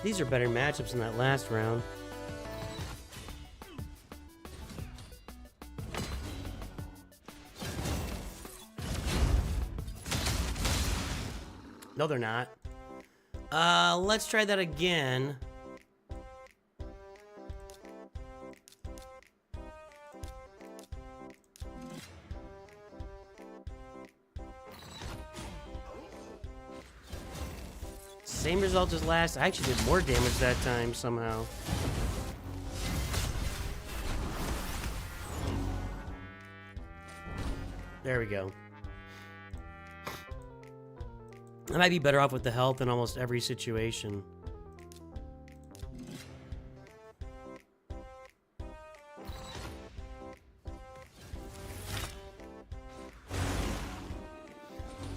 These are better matchups than that last round. No, they're not. Let's try that again. Same result as last. I actually did more damage that time somehow. There we go. I might be better off with the health in almost every situation.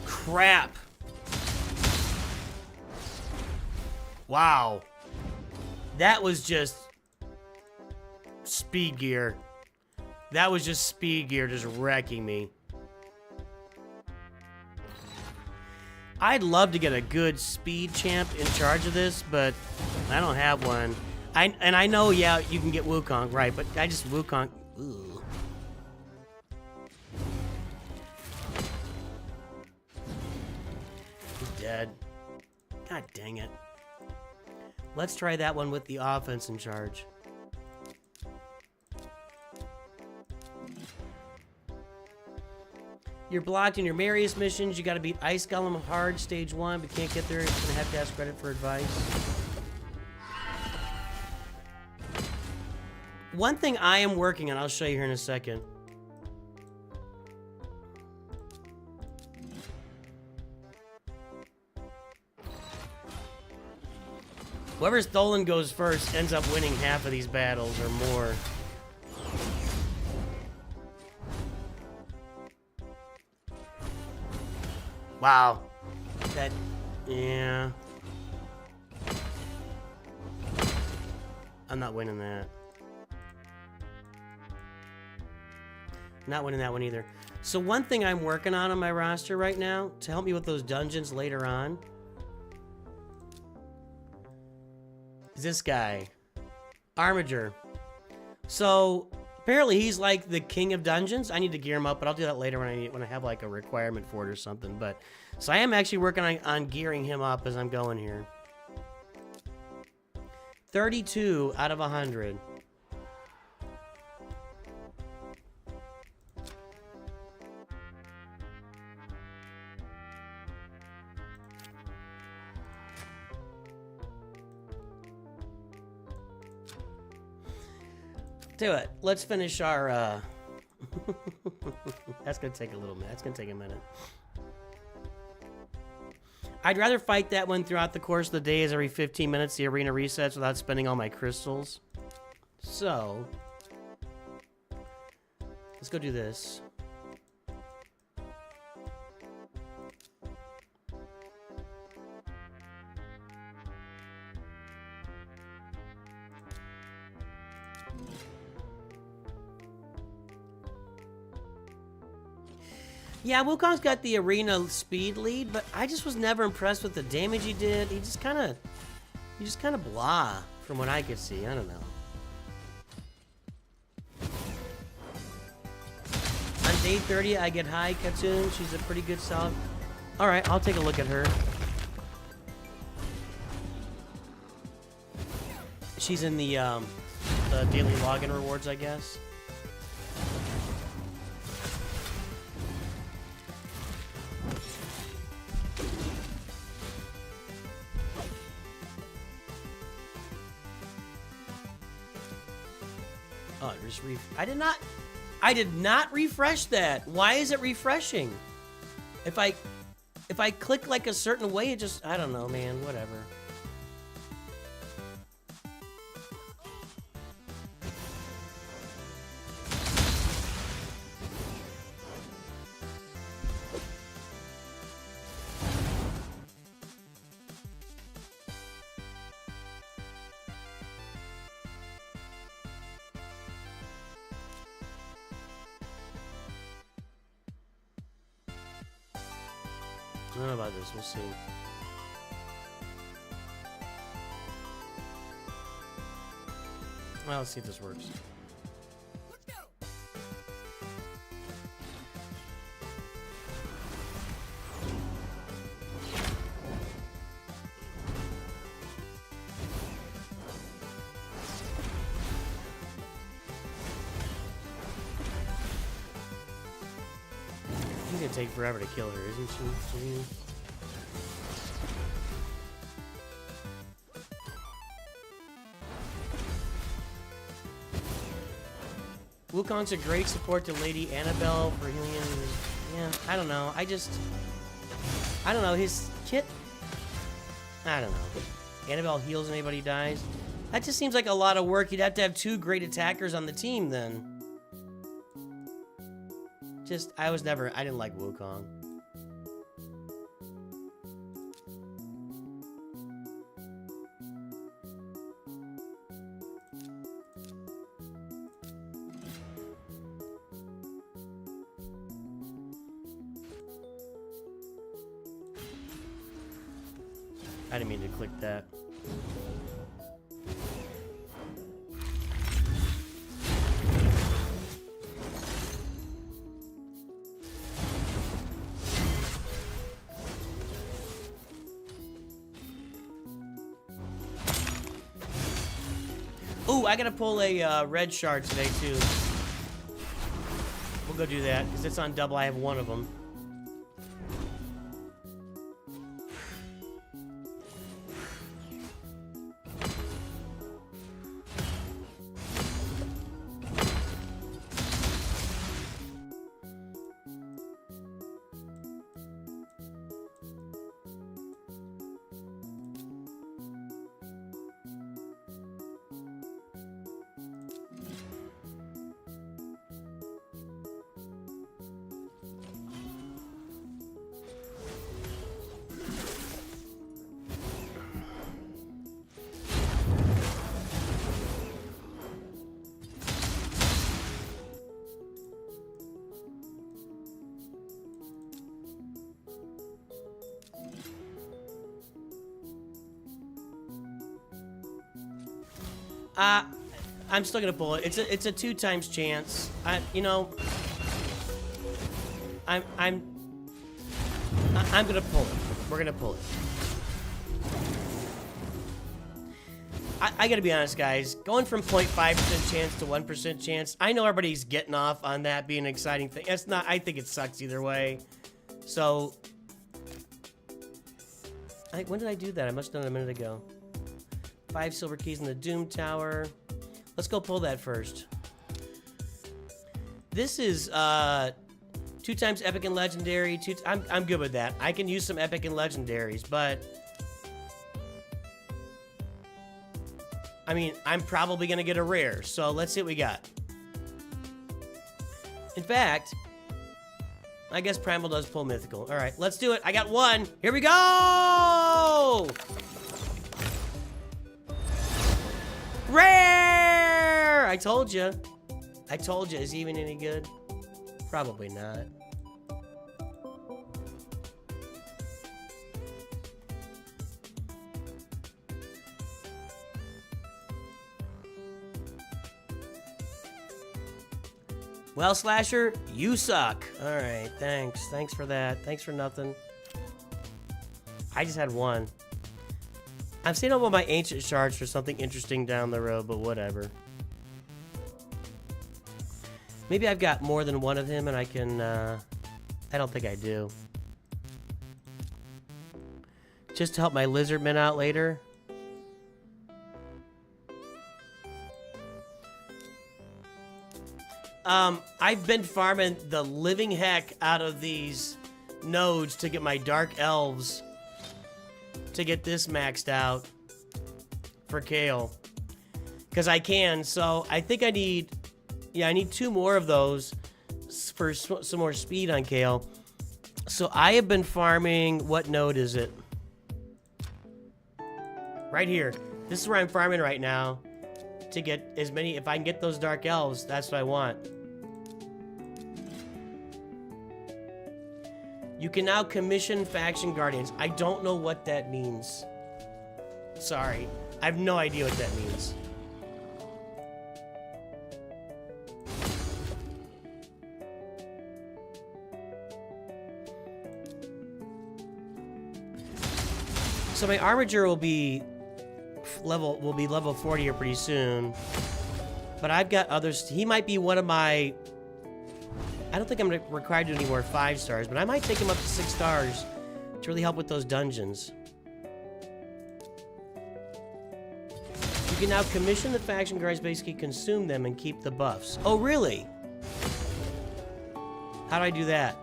Crap. Wow. That was just speed gear. That was just speed gear just wrecking me. I'd love to get a good speed champ in charge of this, but I don't have one. I know, yeah, you can get Wukong, right, but I just Wukong. Ugh. He's dead. God dang it. Let's try that one with the offense in charge. You're blocked in your Marius missions. You gotta beat Ice Golem hard, stage 1, but can't get there. You're gonna have to ask credit for advice. One thing I am working on, I'll show you here in a second. Whoever's Tholin goes first ends up winning half of these battles or more. Wow. That, yeah. I'm not winning that. Not winning that one either. So one thing I'm working on my roster right now to help me with those dungeons later on is this guy, Armiger. So Apparently, he's like the king of dungeons. I need to gear him up, but I'll do that later when I have like a requirement for it or something. But so I am actually working on gearing him up as I'm going here. 32 out of 100. Do it. Let's finish our, That's gonna take a little minute. That's gonna take a minute. I'd rather fight that one throughout the course of the day as every 15 minutes the arena resets without spending all my crystals. So, let's go do this. Yeah, Wukong's got the arena speed lead, but I just was never impressed with the damage he did. He just kind of blah, from what I could see. I don't know. On day 30, I get high Katoon. She's a pretty good solid. All right, I'll take a look at her. She's in the daily login rewards, I guess. Oh, just I did not refresh that. Why is it refreshing? If I click like a certain way, it just, I don't know, man, whatever. I don't know about this, we'll see. Well, let's see if this works. Let's go. She's gonna take forever to kill her, isn't she? Wukong's a great support to Lady Annabelle for healing. Yeah, I don't know. I don't know. His kit. I don't know. Annabelle heals and anybody dies. That just seems like a lot of work. You'd have to have two great attackers on the team then. I didn't like Wukong. I didn't mean to click that. Ooh, I gotta pull a red shard today too. We'll go do that because it's on double. I have one of them. I'm still gonna pull it. It's a 2 times chance. You know, I'm gonna pull it. We're gonna pull it. I gotta be honest, guys. Going from 0.5% chance to 1% chance, I know everybody's getting off on that being an exciting thing. It's not. I think it sucks either way. So, when did I do that? I must have done it a minute ago. 5 silver keys in the Doom Tower. Let's go pull that first. This is 2 times epic and legendary. I'm good with that. I can use some epic and legendaries, but I mean, I'm probably gonna get a rare. So let's see what we got. In fact, I guess Primal does pull mythical. All right, let's do it. I got 1. Here we go! Rare! I told you. I told you. Is he even any good? Probably not. Well, Slasher, you suck. All right, thanks. Thanks for that. Thanks for nothing. I just had 1. I'm saving up all my ancient shards for something interesting down the road, but whatever. Maybe I've got more than 1 of him and I can, I don't think I do. Just to help my lizardmen out later. I've been farming the living heck out of these nodes to get my dark elves to get this maxed out for Kale. Because I can, so I think I need... Yeah, I need 2 more of those for some more speed on Kale. So I have been farming... What node is it? Right here. This is where I'm farming right now. To get as many... If I can get those dark elves, that's what I want. You can now commission faction guardians. I don't know what that means. Sorry. I have no idea what that means. So my armature will be level 40 here pretty soon. But I've got others. He might be one of my... I don't think I'm required to do any more 5 stars, but I might take him up to 6 stars to really help with those dungeons. You can now commission the faction guards, basically consume them and keep the buffs. Oh, really? How do I do that?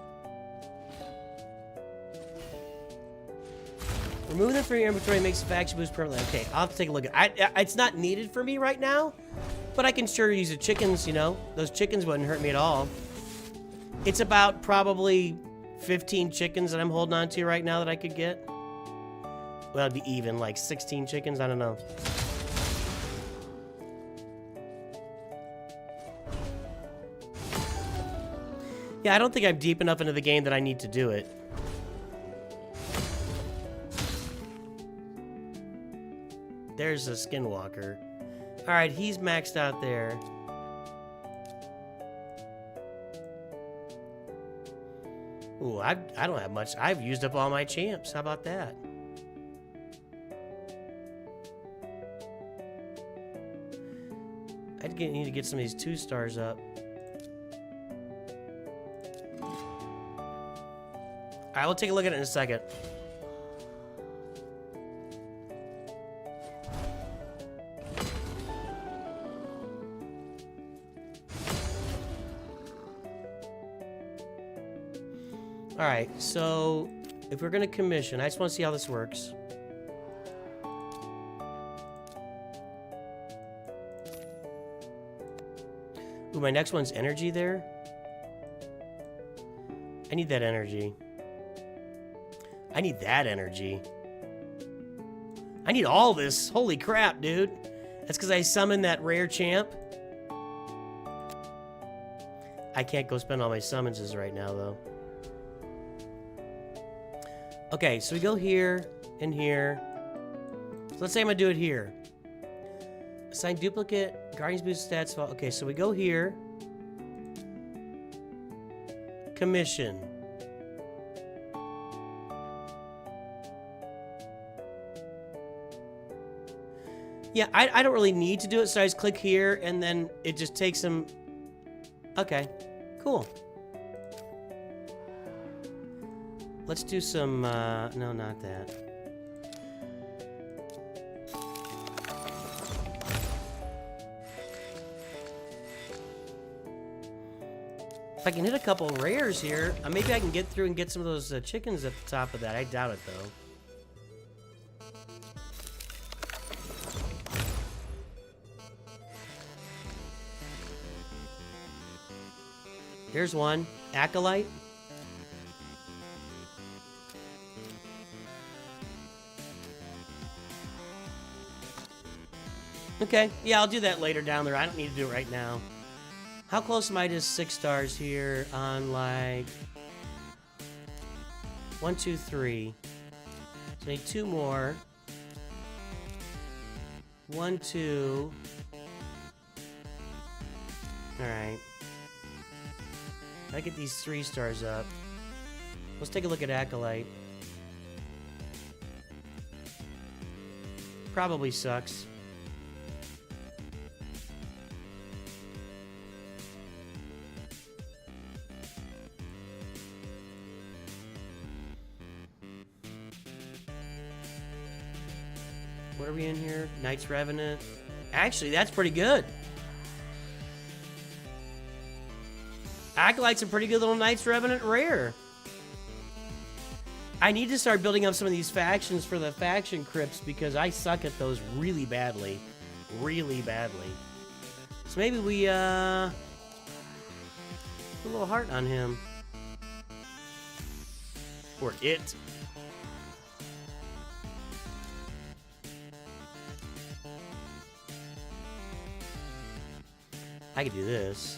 Remove them from your inventory makes the faction boost permanently. Okay, I'll have to take a look at it. It's not needed for me right now, but I can sure use the chickens, you know? Those chickens wouldn't hurt me at all. It's about probably 15 chickens that I'm holding on to right now that I could get. Well, it'd be even, like 16 chickens, I don't know. Yeah, I don't think I'm deep enough into the game that I need to do it. There's a skinwalker. Alright, he's maxed out there. Ooh, I don't have much. I've used up all my champs. How about that? I need to get some of these 2 stars up. I will take a look at it in a second. Alright, so if we're gonna commission, I just want to see how this works. Ooh, my next one's energy there. I need that energy. I need that energy. I need all this. Holy crap, dude. That's because I summoned that rare champ. I can't go spend all my summonses right now, though. Okay, so we go here and here. So let's say I'm gonna do it here. Assign duplicate Guardians boost stats fall. Okay, so we go here. Commission. Yeah, I don't really need to do it, so I just click here, and then it just takes them... Okay, cool. Let's do some, no, not that. If I can hit a couple rares here, maybe I can get through and get some of those chickens at the top of that. I doubt it, though. Here's one. Acolyte. Okay, yeah, I'll do that later down there. I don't need to do it right now. How close am I to 6 stars here on, like... 1, 2, 3. So I need 2 more. 1, 2. Alright. I get these 3 stars up. Let's take a look at Acolyte. Probably sucks. What are we in here? Knight's Revenant. Actually, that's pretty good. Acolyte's a pretty good little Knight's Revenant rare. I need to start building up some of these factions for the faction crypts because I suck at those really badly. Really badly. So maybe we, put a little heart on him. Or it. I could do this.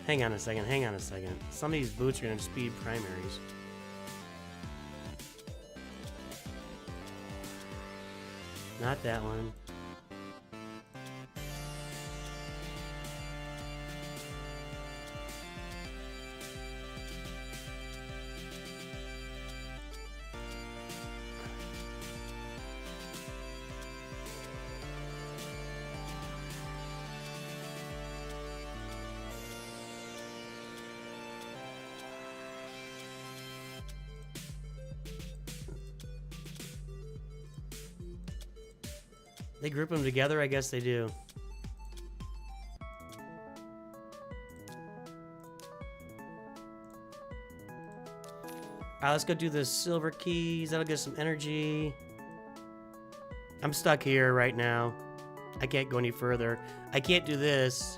Hang on a second, hang on a second. Some of these boots are going to speed primaries. Not that one. They group them together? I guess they do. Alright, let's go do the silver keys. That'll get some energy. I'm stuck here right now. I can't go any further. I can't do this.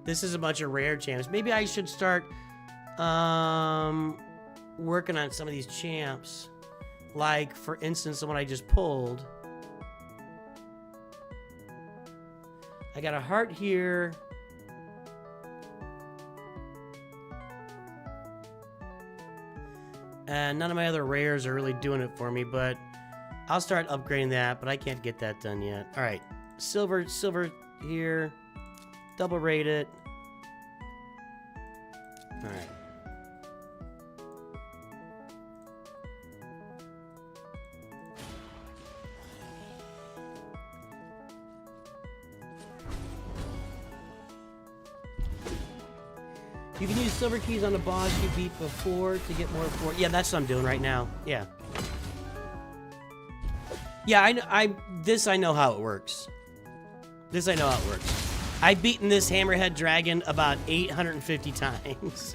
This is a bunch of rare champs. Maybe I should start working on some of these champs. Like, for instance, the one I just pulled. I got a heart here. And none of my other rares are really doing it for me, but I'll start upgrading that, but I can't get that done yet. All right, silver here. Double rate it. All right. You can use silver keys on the boss you beat before to get more for. Yeah, that's what I'm doing right now. Yeah. Yeah, I know how it works. This I know how it works. I've beaten this hammerhead dragon about 850 times.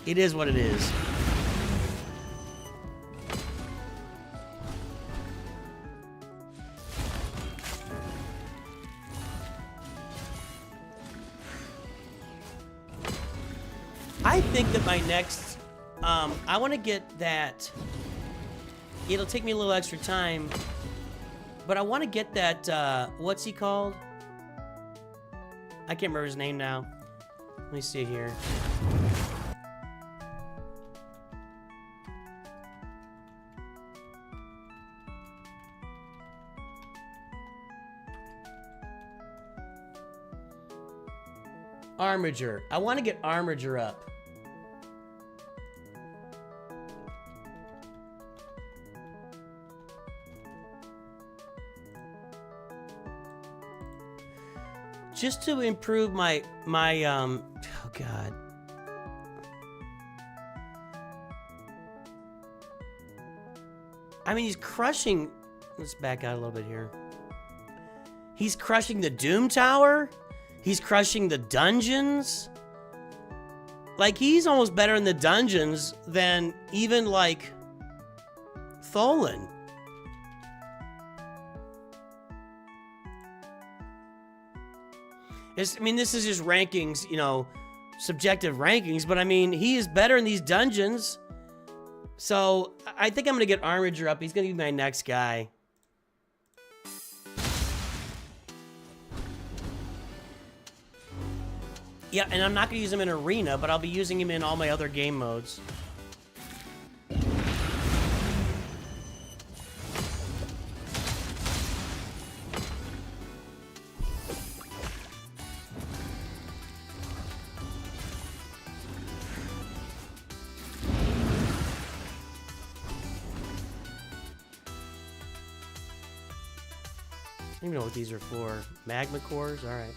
It is what it is. I think that my next, I want to get that, it'll take me a little extra time, but I want to get that, what's he called? I can't remember his name now. Let me see here. Armiger. I want to get Armiger up. Just to improve my oh god. I mean, he's crushing. Let's back out a little bit here. He's crushing the Doom Tower. He's crushing the dungeons. Like, he's almost better in the dungeons than even, like, Tholin. I mean, this is just rankings, you know, subjective rankings, but I mean, he is better in these dungeons. So, I think I'm going to get Armiger up. He's going to be my next guy. Yeah, and I'm not going to use him in Arena, but I'll be using him in all my other game modes. I don't even know what these are for. Magma cores? Alright.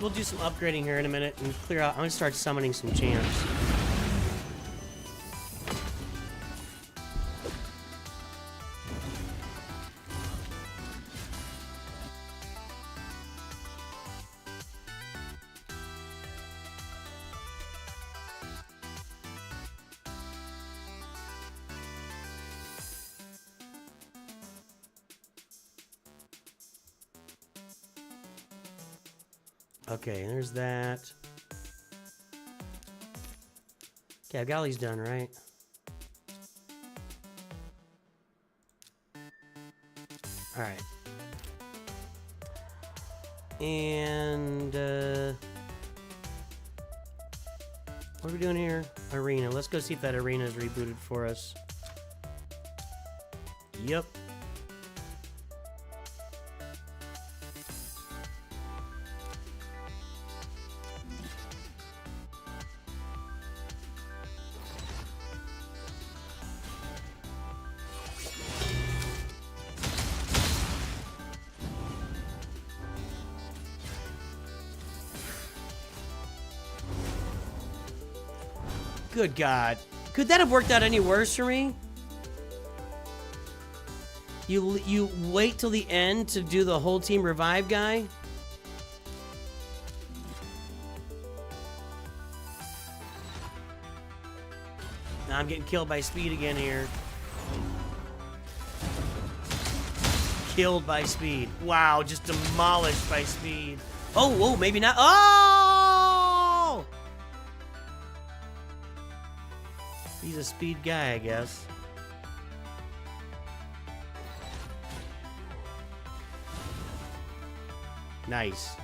We'll do some upgrading here in a minute and clear out. I'm gonna start summoning some champs. Okay, there's that. Okay, I've got all these done, right? Alright. And, what are we doing here? Arena. Let's go see if that arena is rebooted for us. Yep. Good God. Could that have worked out any worse for me? You wait till the end to do the whole team revive guy? Now I'm getting killed by speed again here. Killed by speed. Wow, just demolished by speed. Oh, whoa, maybe not. Oh! He's a speed guy, I guess. Nice.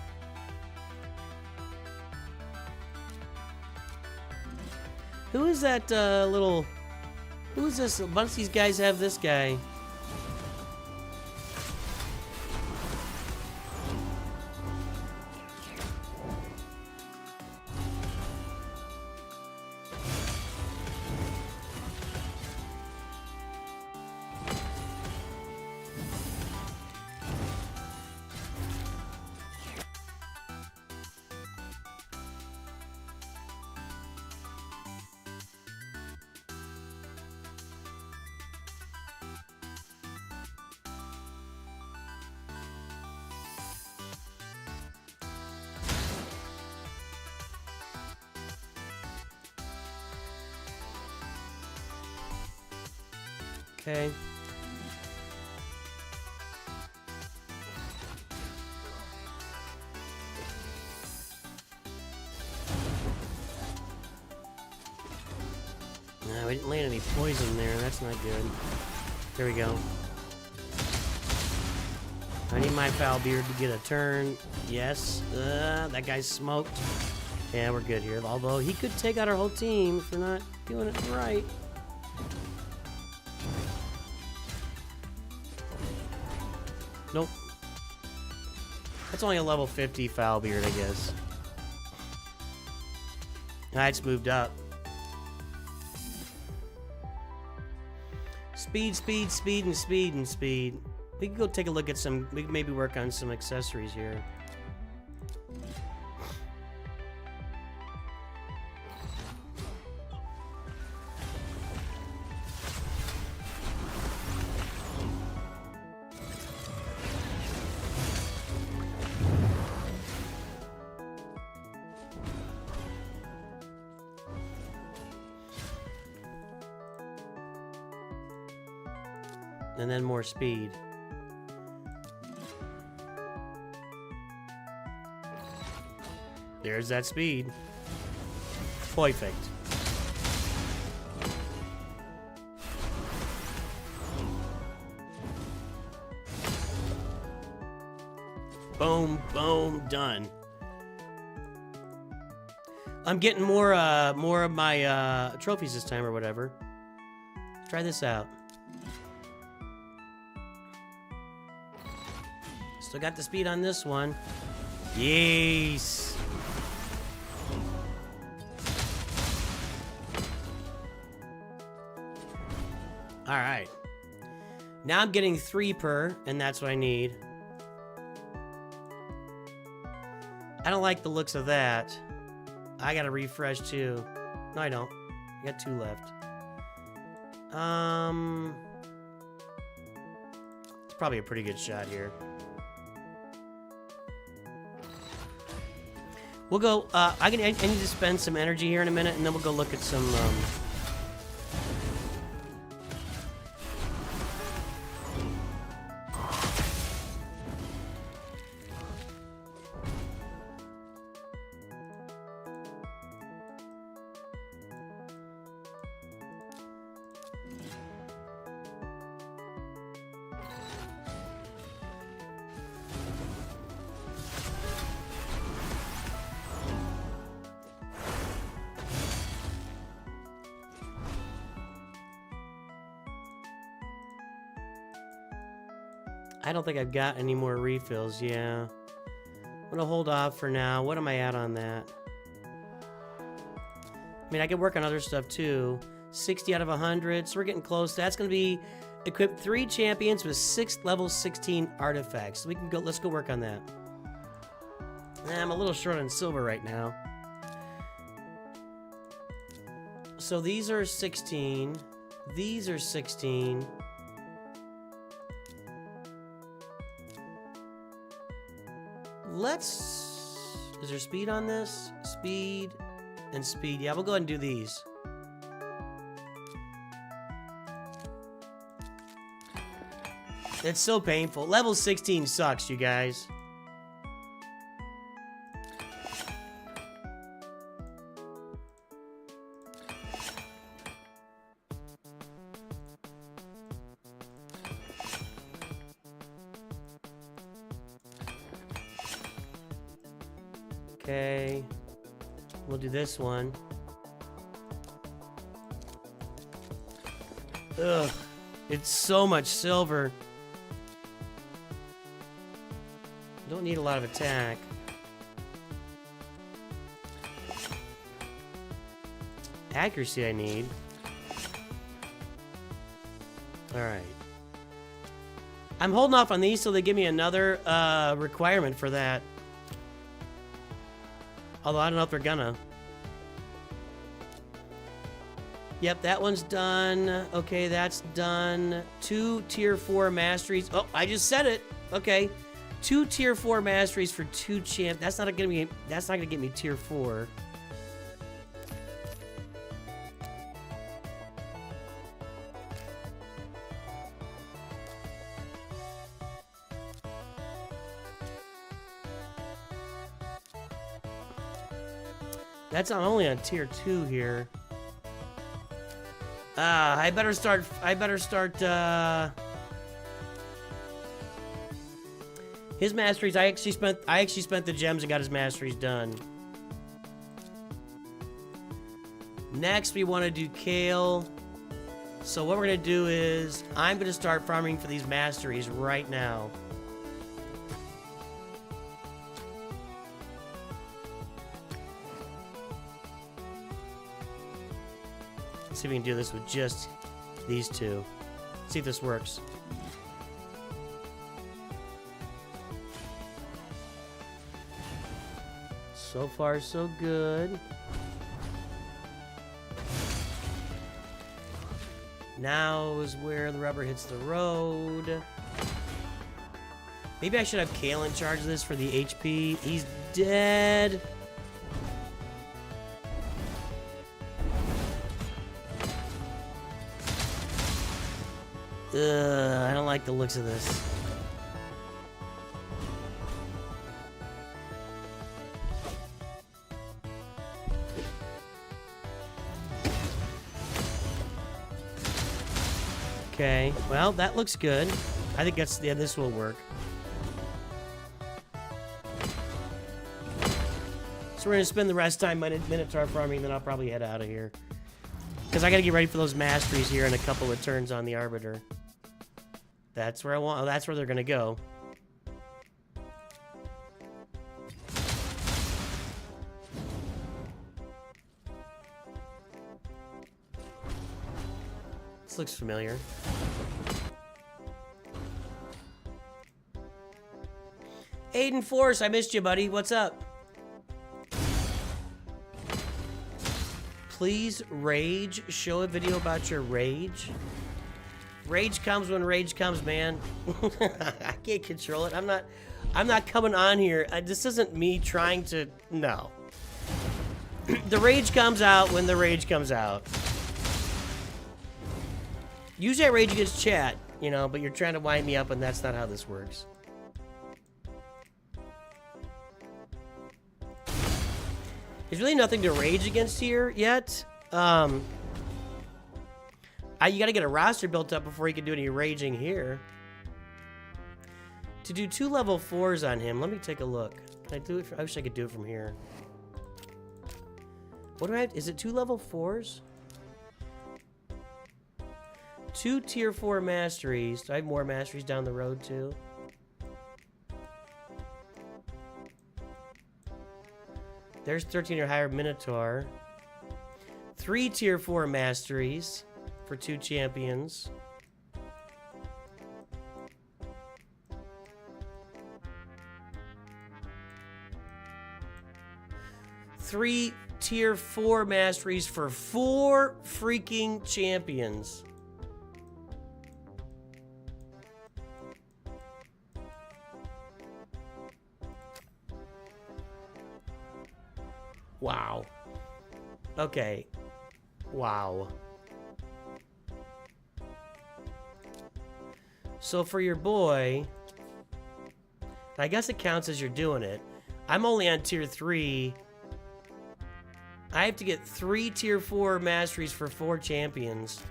Who is that little... Who is this? A bunch of these guys have this guy. Okay. No, we didn't land any poison there. That's not good. There we go. I need my Foulbeard to get a turn. Yes. That guy's smoked. Yeah, we're good here. Although he could take out our whole team if we're not doing it right. Nope. That's only a level 50 Foulbeard, I guess. I just moved up. Speed, speed, speed, and speed, and speed. We can go take a look at some... We can maybe work on some accessories here. And then more speed. There's that speed. Perfect. Boom, boom, done. I'm getting more of my trophies this time or whatever. Try this out. Still got the speed on this one. Yes. All right. Now I'm getting 3 per, and that's what I need. I don't like the looks of that. I gotta refresh too. No, I don't. I got 2 left. It's probably a pretty good shot here. We'll go, I need to spend some energy here in a minute, and then we'll go look at some, I don't think I've got any more refills, yeah. I'm gonna hold off for now. What am I at on that? I mean, I could work on other stuff too. 60 out of 100, so we're getting close. That's gonna be equip 3 champions with 6 level 16 artifacts. So we can go, let's go work on that. I'm a little short on silver right now. So these are 16. These are 16. Is there speed on this? Speed and speed. Yeah, we'll go ahead and do these. It's so painful. Level 16 sucks, you guys. Okay. We'll do this one. Ugh. It's so much silver. Don't need a lot of attack. Accuracy I need. Alright. I'm holding off on these so they give me another requirement for that. Although I don't know if they're gonna. Yep, that one's done. Okay, that's done. 2 tier 4 masteries. Oh, I just said it. Okay. 2 tier 4 masteries for 2 champ. That's not gonna get me tier 4. That's I'm only on tier 2 here. I better start his masteries. I actually spent the gems and got his masteries done. Next we want to do Kale. So what we're going to do is I'm going to start farming for these masteries right now. See if we can do this with just these two. See if this works. So far, so good. Now is where the rubber hits the road. Maybe I should have Kale in charge of this for the HP. He's dead. I don't like the looks of this. Okay, well, that looks good. I think that's, yeah, this will work. So we're gonna spend the rest of time Minotaur farming, then I'll probably head out of here. Because I gotta get ready for those masteries here in a couple of turns on the Arbiter. That's where I want, oh, that's where they're gonna go. This looks familiar. Aiden Force, I missed you, buddy. What's up? Please rage. Show a video about your rage. Rage comes when rage comes, man. I can't control it. I'm not coming on here. This isn't me trying to, no. The rage comes out when the rage comes out. Usually I rage against chat, you know, but you're trying to wind me up and that's not how this works. There's really nothing to rage against here yet. You gotta get a roster built up before you can do any raging here. To do 2 level 4s on him, let me take a look. Can I do it? I wish I could do it from here. What do I have? Is it 2 level 4s? 2 tier 4 masteries. Do I have more masteries down the road too? There's 13 or higher Minotaur. 3 tier 4 masteries for 2 champions. Three tier 4 masteries for 4 freaking champions. Wow. Okay. Wow. So for your boy, I guess it counts as you're doing it. I'm only on tier 3. I have to get 3 tier 4 masteries for 4 champions.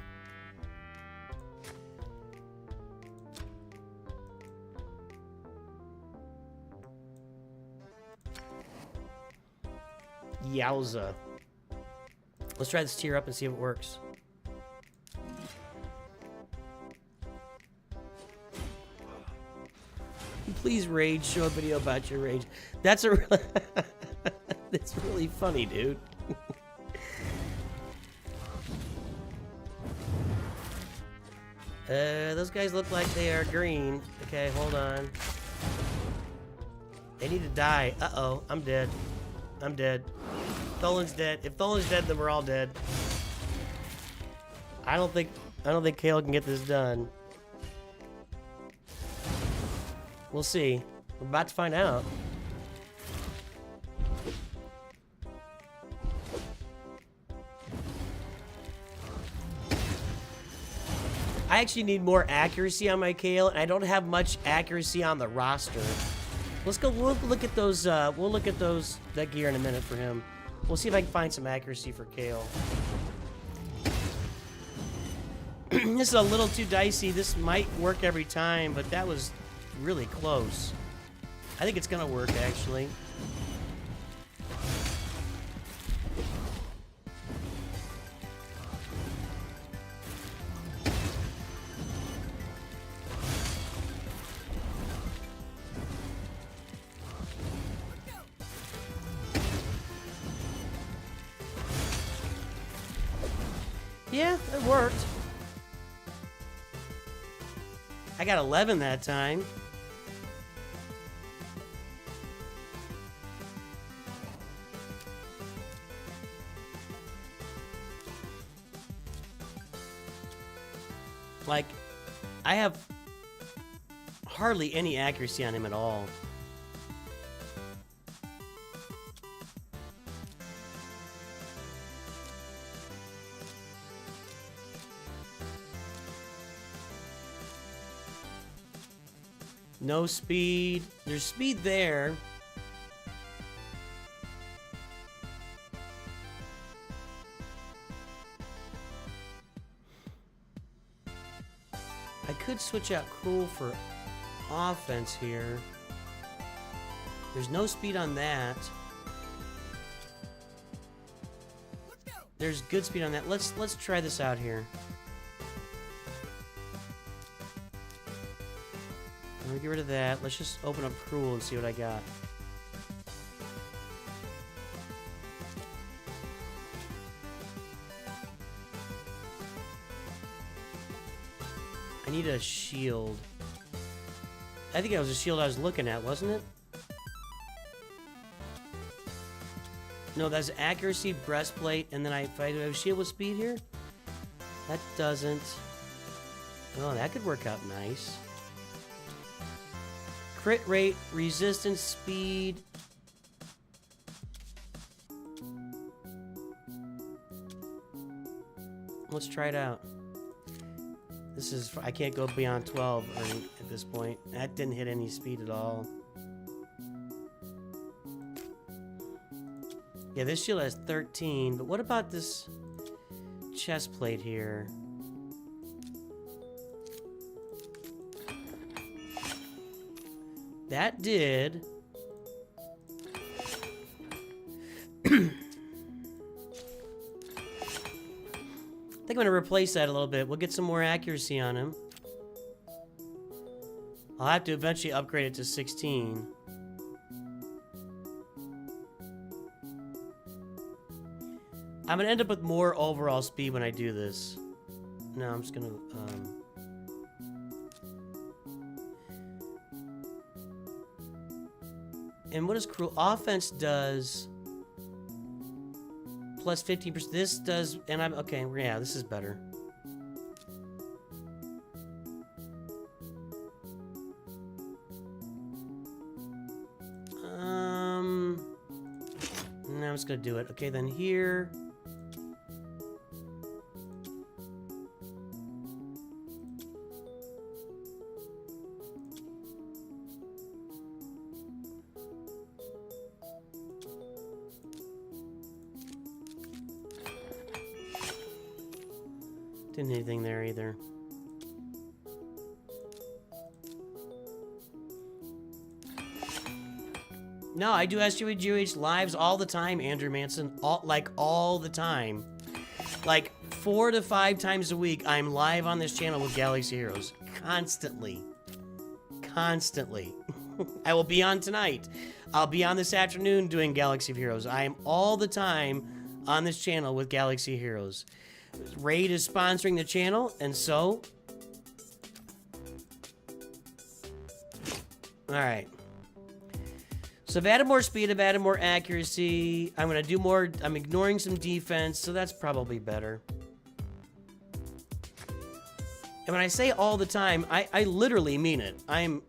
Yowza. Let's try this tier up and see if it works. Please rage. Show a video about your rage. That's a. That's really funny, dude. Those guys look like they are green. Okay, hold on. They need to die. Uh-oh, I'm dead. I'm dead. Tholin's dead. If Tholin's dead, then we're all dead. I don't think Kale can get this done. We'll see. We're about to find out. I actually need more accuracy on my Kale, and I don't have much accuracy on the roster. Let's go. We'll look at those. We'll look at that gear in a minute for him. We'll see if I can find some accuracy for Kale. This is a little too dicey. This might work every time, but that was really close. I think it's gonna work actually. Yeah, it worked. I got 11 that time. Like, I have hardly any accuracy on him at all. No speed. There's speed there. I could switch out Cruel for offense here. There's no speed on that. There's good speed on that. Let's try this out here. I'm gonna get rid of that. Let's just open up Cruel and see what I got. I need a shield. I think that was a shield I was looking at, wasn't it? No, that's accuracy, breastplate, and then if I have a shield with speed here? That doesn't. Oh, that could work out nice. Crit rate, resistance, speed. Let's try it out. This is, I can't go beyond 12 at this point. That didn't hit any speed at all. Yeah, this shield has 13, but what about this chest plate here? That did. I think I'm going to replace that a little bit. We'll get some more accuracy on him. I'll have to eventually upgrade it to 16. I'm going to end up with more overall speed when I do this. No, I'm just going to... And what does Cruel Offense does? Plus 15%. This does, and I'm okay. Yeah, this is better. No, I'm just gonna do it. Okay, then here. Didn't hit anything there either. No, I do SGH lives all the time, Andrew Manson. All the time. Like 4 to 5 times a week, I'm live on this channel with Galaxy Heroes. Constantly. Constantly. I will be on tonight. I'll be on this afternoon doing Galaxy of Heroes. I am all the time on this channel with Galaxy Heroes. Raid is sponsoring the channel, and so... Alright. So I've added more speed, I've added more accuracy. I'm going to do more... I'm ignoring some defense, so that's probably better. And when I say all the time, I literally mean it. I'm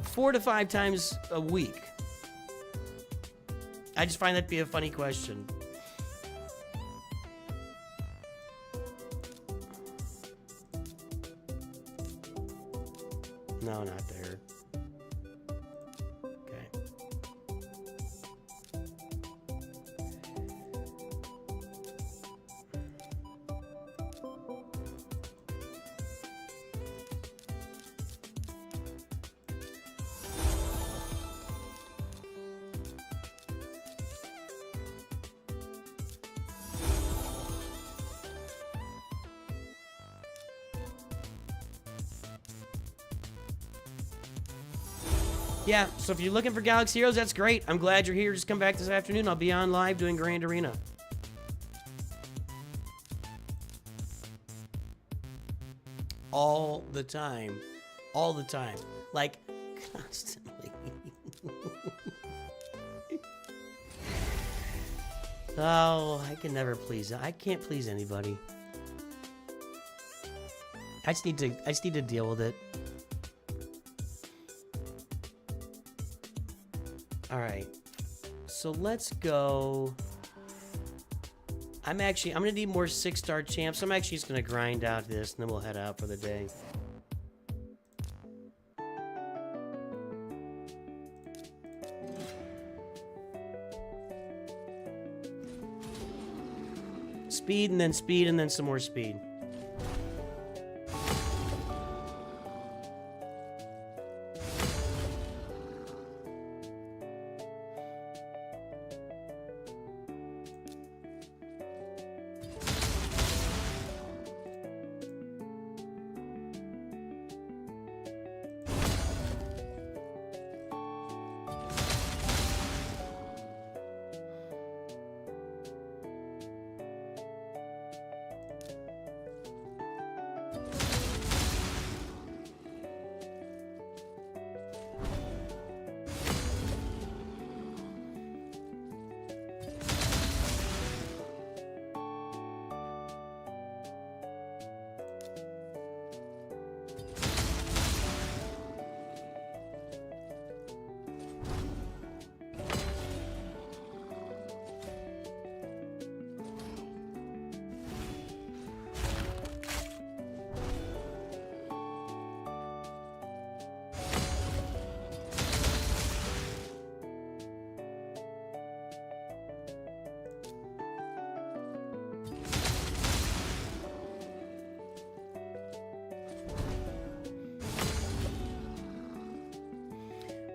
4 to 5 times a week. I just find that to be a funny question. No, not there. Okay. Yeah, so if you're looking for Galaxy Heroes, that's great. I'm glad you're here. Just come back this afternoon. I'll be on live doing Grand Arena. All the time. All the time. Like, constantly. Oh, I can never please. I can't please anybody. I just need to deal with it. Alright, so let's go. I'm gonna need more 6-star champs. I'm actually just gonna grind out this and then we'll head out for the day. Speed and then some more speed.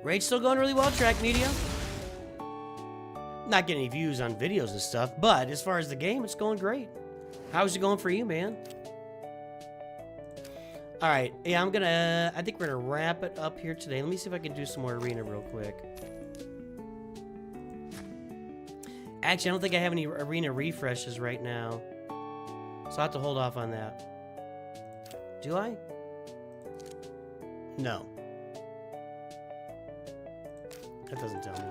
Raid's still going really well, Track Media. Not getting any views on videos and stuff, but as far as the game, it's going great. How's it going for you, man? Alright, yeah, I think we're gonna wrap it up here today. Let me see if I can do some more arena real quick. Actually, I don't think I have any arena refreshes right now. So I'll have to hold off on that. Do I? No. That doesn't tell me.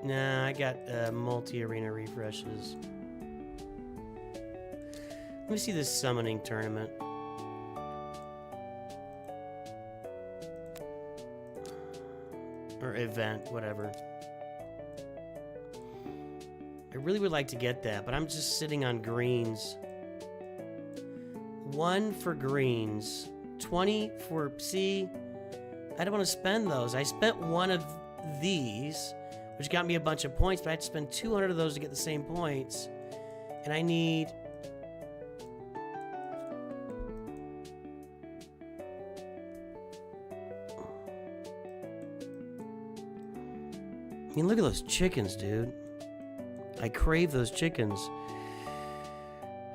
Nah, I got multi-arena refreshes. Let me see this summoning tournament. Or event, whatever. I really would like to get that, but I'm just sitting on greens. 1 for greens. 20 for C. I don't want to spend those. I spent 1 of these, which got me a bunch of points, but I had to spend 200 of those to get the same points. And I need mean, look at those chickens, dude. I crave those chickens.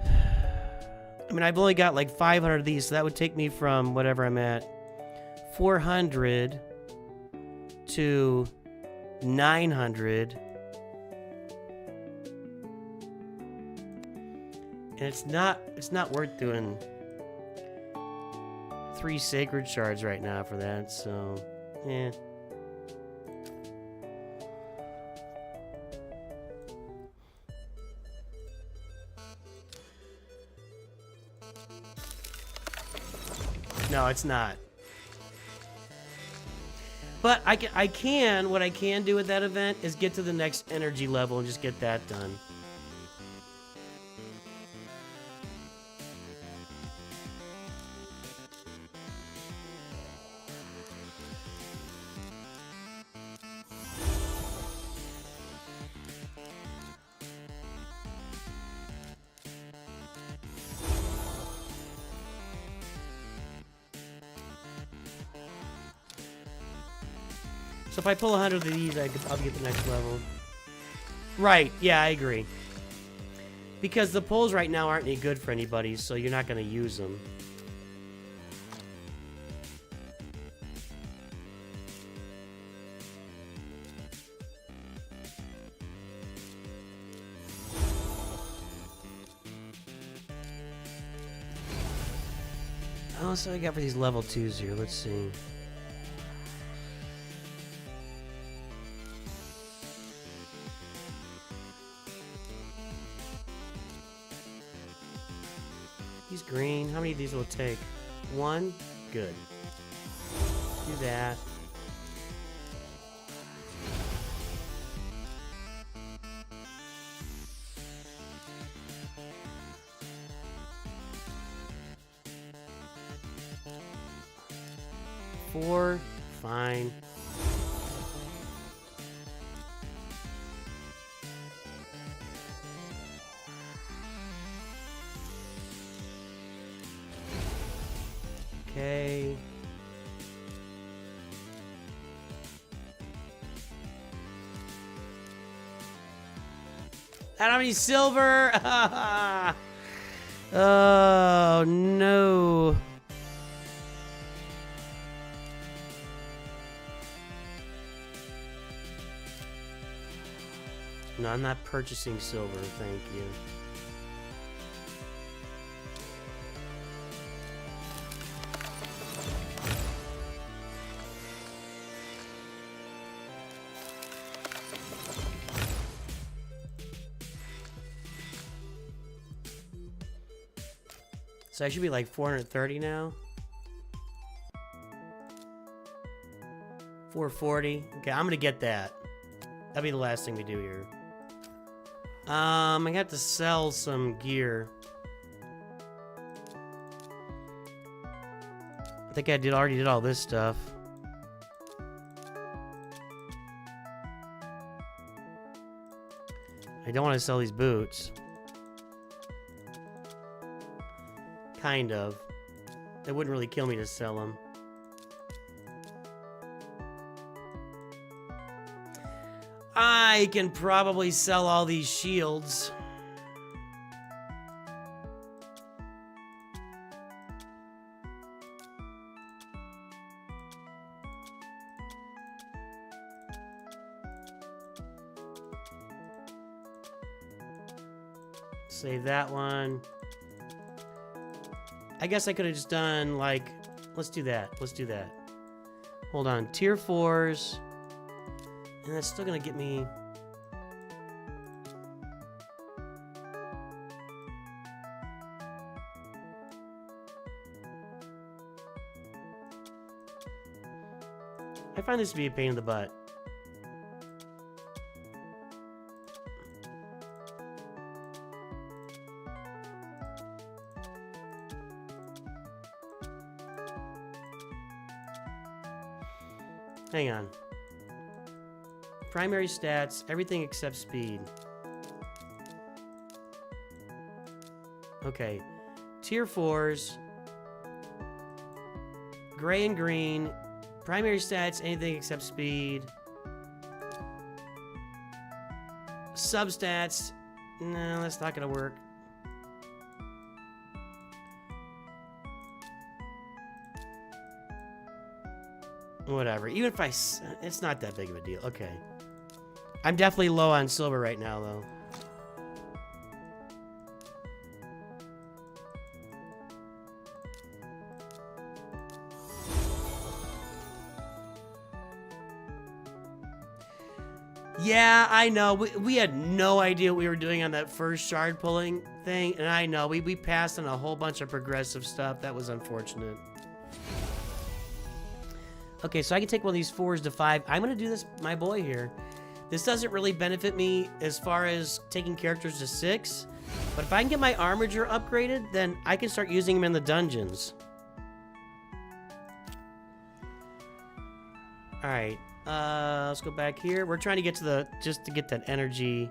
I mean, I've only got like 500 of these, so that would take me from whatever I'm at, 400 to 900. And it's not worth doing 3 sacred shards right now for that, so yeah. No, it's not. But what I can do with that event is get to the next energy level and just get that done. So if I pull 100 of these, I'll get the next level. Right, yeah, I agree. Because the pulls right now aren't any good for anybody, so you're not going to use them. Oh, so I got for these level 2s here. Let's see. He's green. How many of these will it take? 1? Good. Do that. Four. Fine. Okay. I don't have any silver. Oh no. No, I'm not purchasing silver, thank you. So I should be like 430 now. 440. Okay, I'm gonna get that. That'll be the last thing we do here. I have to sell some gear. I think I already did all this stuff. I don't want to sell these boots. Kind of. It wouldn't really kill me to sell them. I can probably sell all these shields. Save that one. I guess I could have just done, like, let's do that. Let's do that. Hold on. Tier 4s. And that's still going to get me... I find this to be a pain in the butt. Hang on. Primary stats, everything except speed. Okay. Tier 4s. Gray and green. Primary stats, anything except speed. substats. No, that's not gonna work. Whatever. Even if it's not that big of a deal. Okay. I'm definitely low on silver right now, though. Yeah, I know. We had no idea what we were doing on that first shard pulling thing, and I know. We passed on a whole bunch of progressive stuff. That was unfortunate. Okay, so I can take one of these 4s to 5. I'm going to do this, my boy here. This doesn't really benefit me as far as taking characters to 6, but if I can get my armature upgraded, then I can start using them in the dungeons. All right. Let's go back here. We're trying to get to just to get that energy.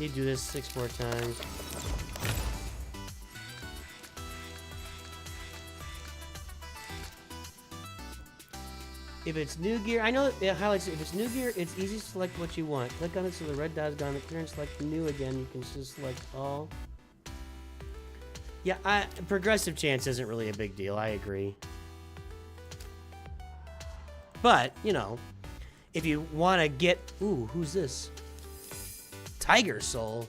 You do this 6 more times. If it's new gear, I know it highlights it. If it's new gear, it's easy to select what you want. Click on it so the red dot is gone. Clear and select new again. You can just select all. Yeah, progressive chance isn't really a big deal. I agree. But, you know, if you want to get... Ooh, who's this? Tiger Soul.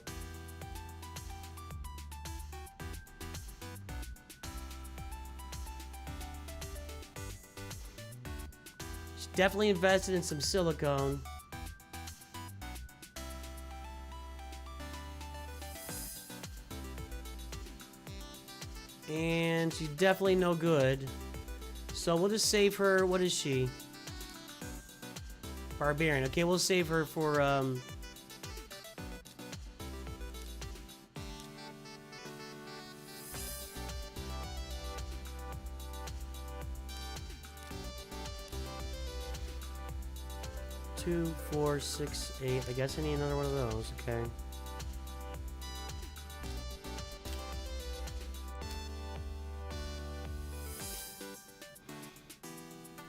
She's definitely invested in some silicone. And she's definitely no good. So we'll just save her. What is she? Barbarian. Okay, we'll save her for, 2, 4, 6, 8. I guess I need another one of those. Okay.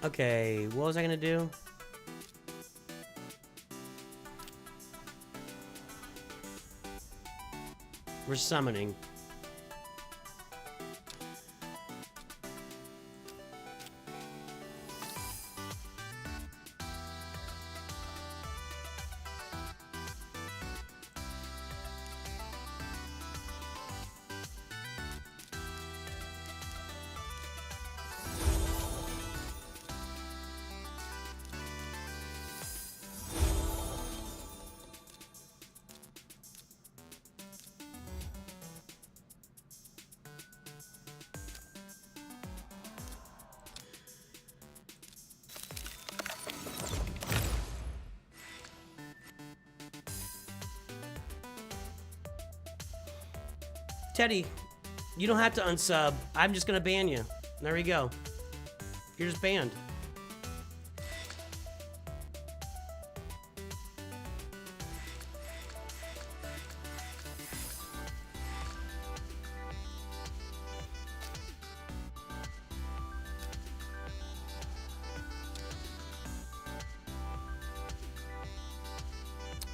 Okay, what was I gonna do? We're summoning. Teddy, you don't have to unsub. I'm just gonna ban you. There we go. You're just banned.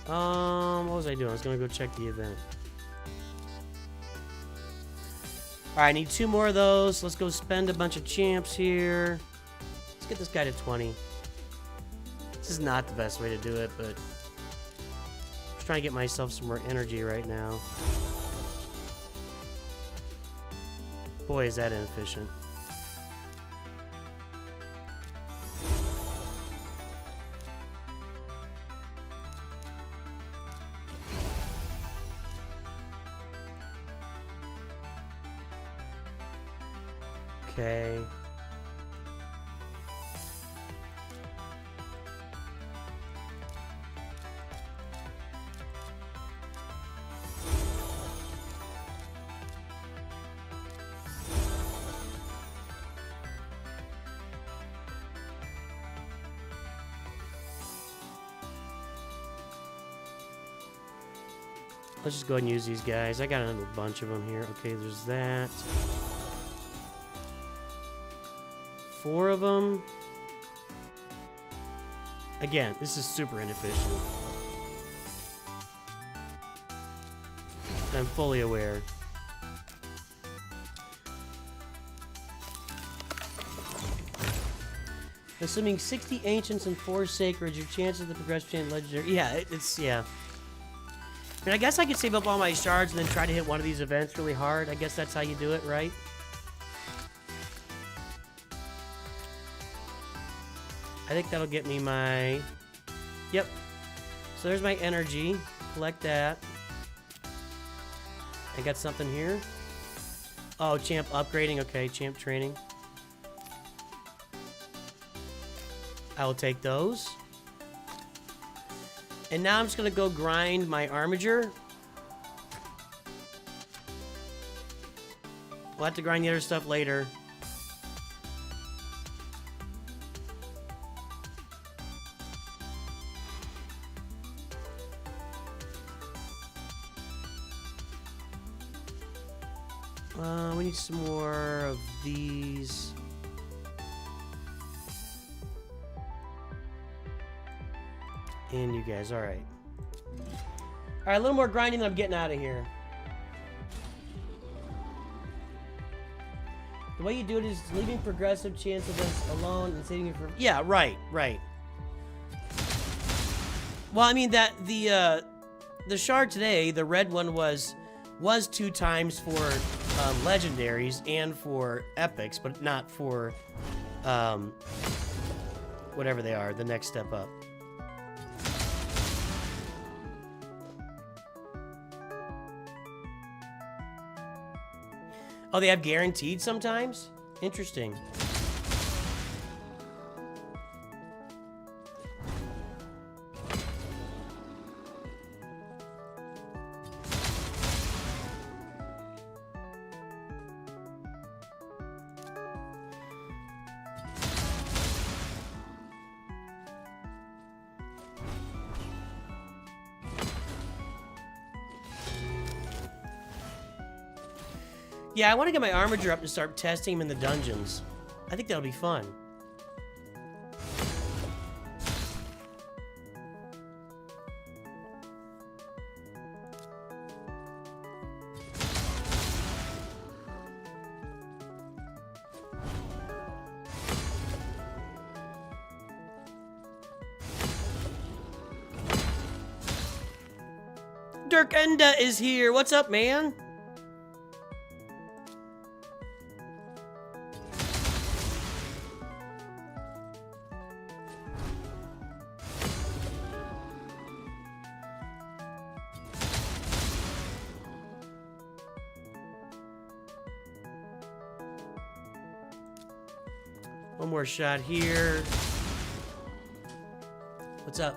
What was I doing? I was gonna go check the event. Alright, I need 2 more of those. Let's go spend a bunch of champs here. Let's get this guy to 20. This is not the best way to do it, but I'm just trying to get myself some more energy right now. Boy, is that inefficient. Okay. Let's just go ahead and use these guys. I got a bunch of them here. Okay, there's that. 4 of them. Again, this is super inefficient. I'm fully aware. Assuming 60 ancients and 4 sacreds, your chances to progress chain legendary. Yeah, yeah. I mean, I guess I could save up all my shards and then try to hit one of these events really hard. I guess that's how you do it, right? I think that'll get me my... Yep. So there's my energy. Collect that. I got something here. Oh, champ upgrading. Okay, champ training. I will take those. And now I'm just going to go grind my armature. We'll have to grind the other stuff later. We need some more of these. And you guys, alright. Alright, a little more grinding than I'm getting out of here. The way you do it is leaving progressive chance events alone and saving it for... Yeah, right. Well, I mean, that the shard today, the red one was 2 times for legendaries and for epics, but not for whatever they are, the next step up. Oh, they have guaranteed sometimes? Interesting. Yeah, I want to get my armature up and start testing him in the dungeons. I think that'll be fun. Dirk Enda is here. What's up, man? One more shot here. What's up?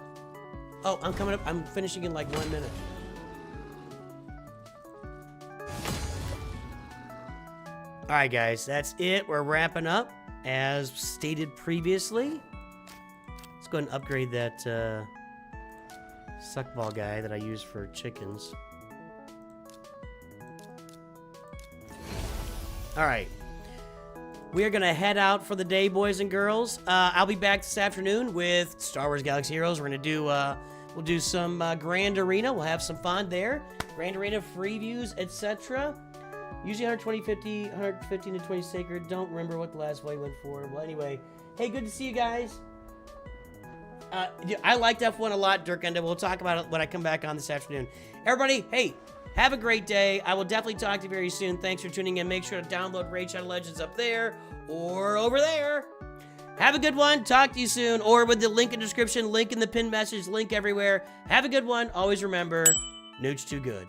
Oh, I'm coming up. I'm finishing in like 1 minute. All right, guys, that's it. We're wrapping up as stated previously. Let's go ahead and upgrade that suckball guy that I use for chickens. All right. We are going to head out for the day, boys and girls. I'll be back this afternoon with Star Wars Galaxy Heroes. We're going to do, we'll do some Grand Arena. We'll have some fun there. Grand Arena, free views, etc. Usually 115 to 20 sacred. Don't remember what the last one went for. Well, anyway. Hey, good to see you guys. I liked F1 a lot, Dirk, and we'll talk about it when I come back on this afternoon. Everybody, hey, have a great day. I will definitely talk to you very soon. Thanks for tuning in. Make sure to download Raid Shadow Legends up there or over there. Have a good one. Talk to you soon. Or with the link in the description, link in the pinned message, link everywhere. Have a good one. Always remember, NOOCH2GUD.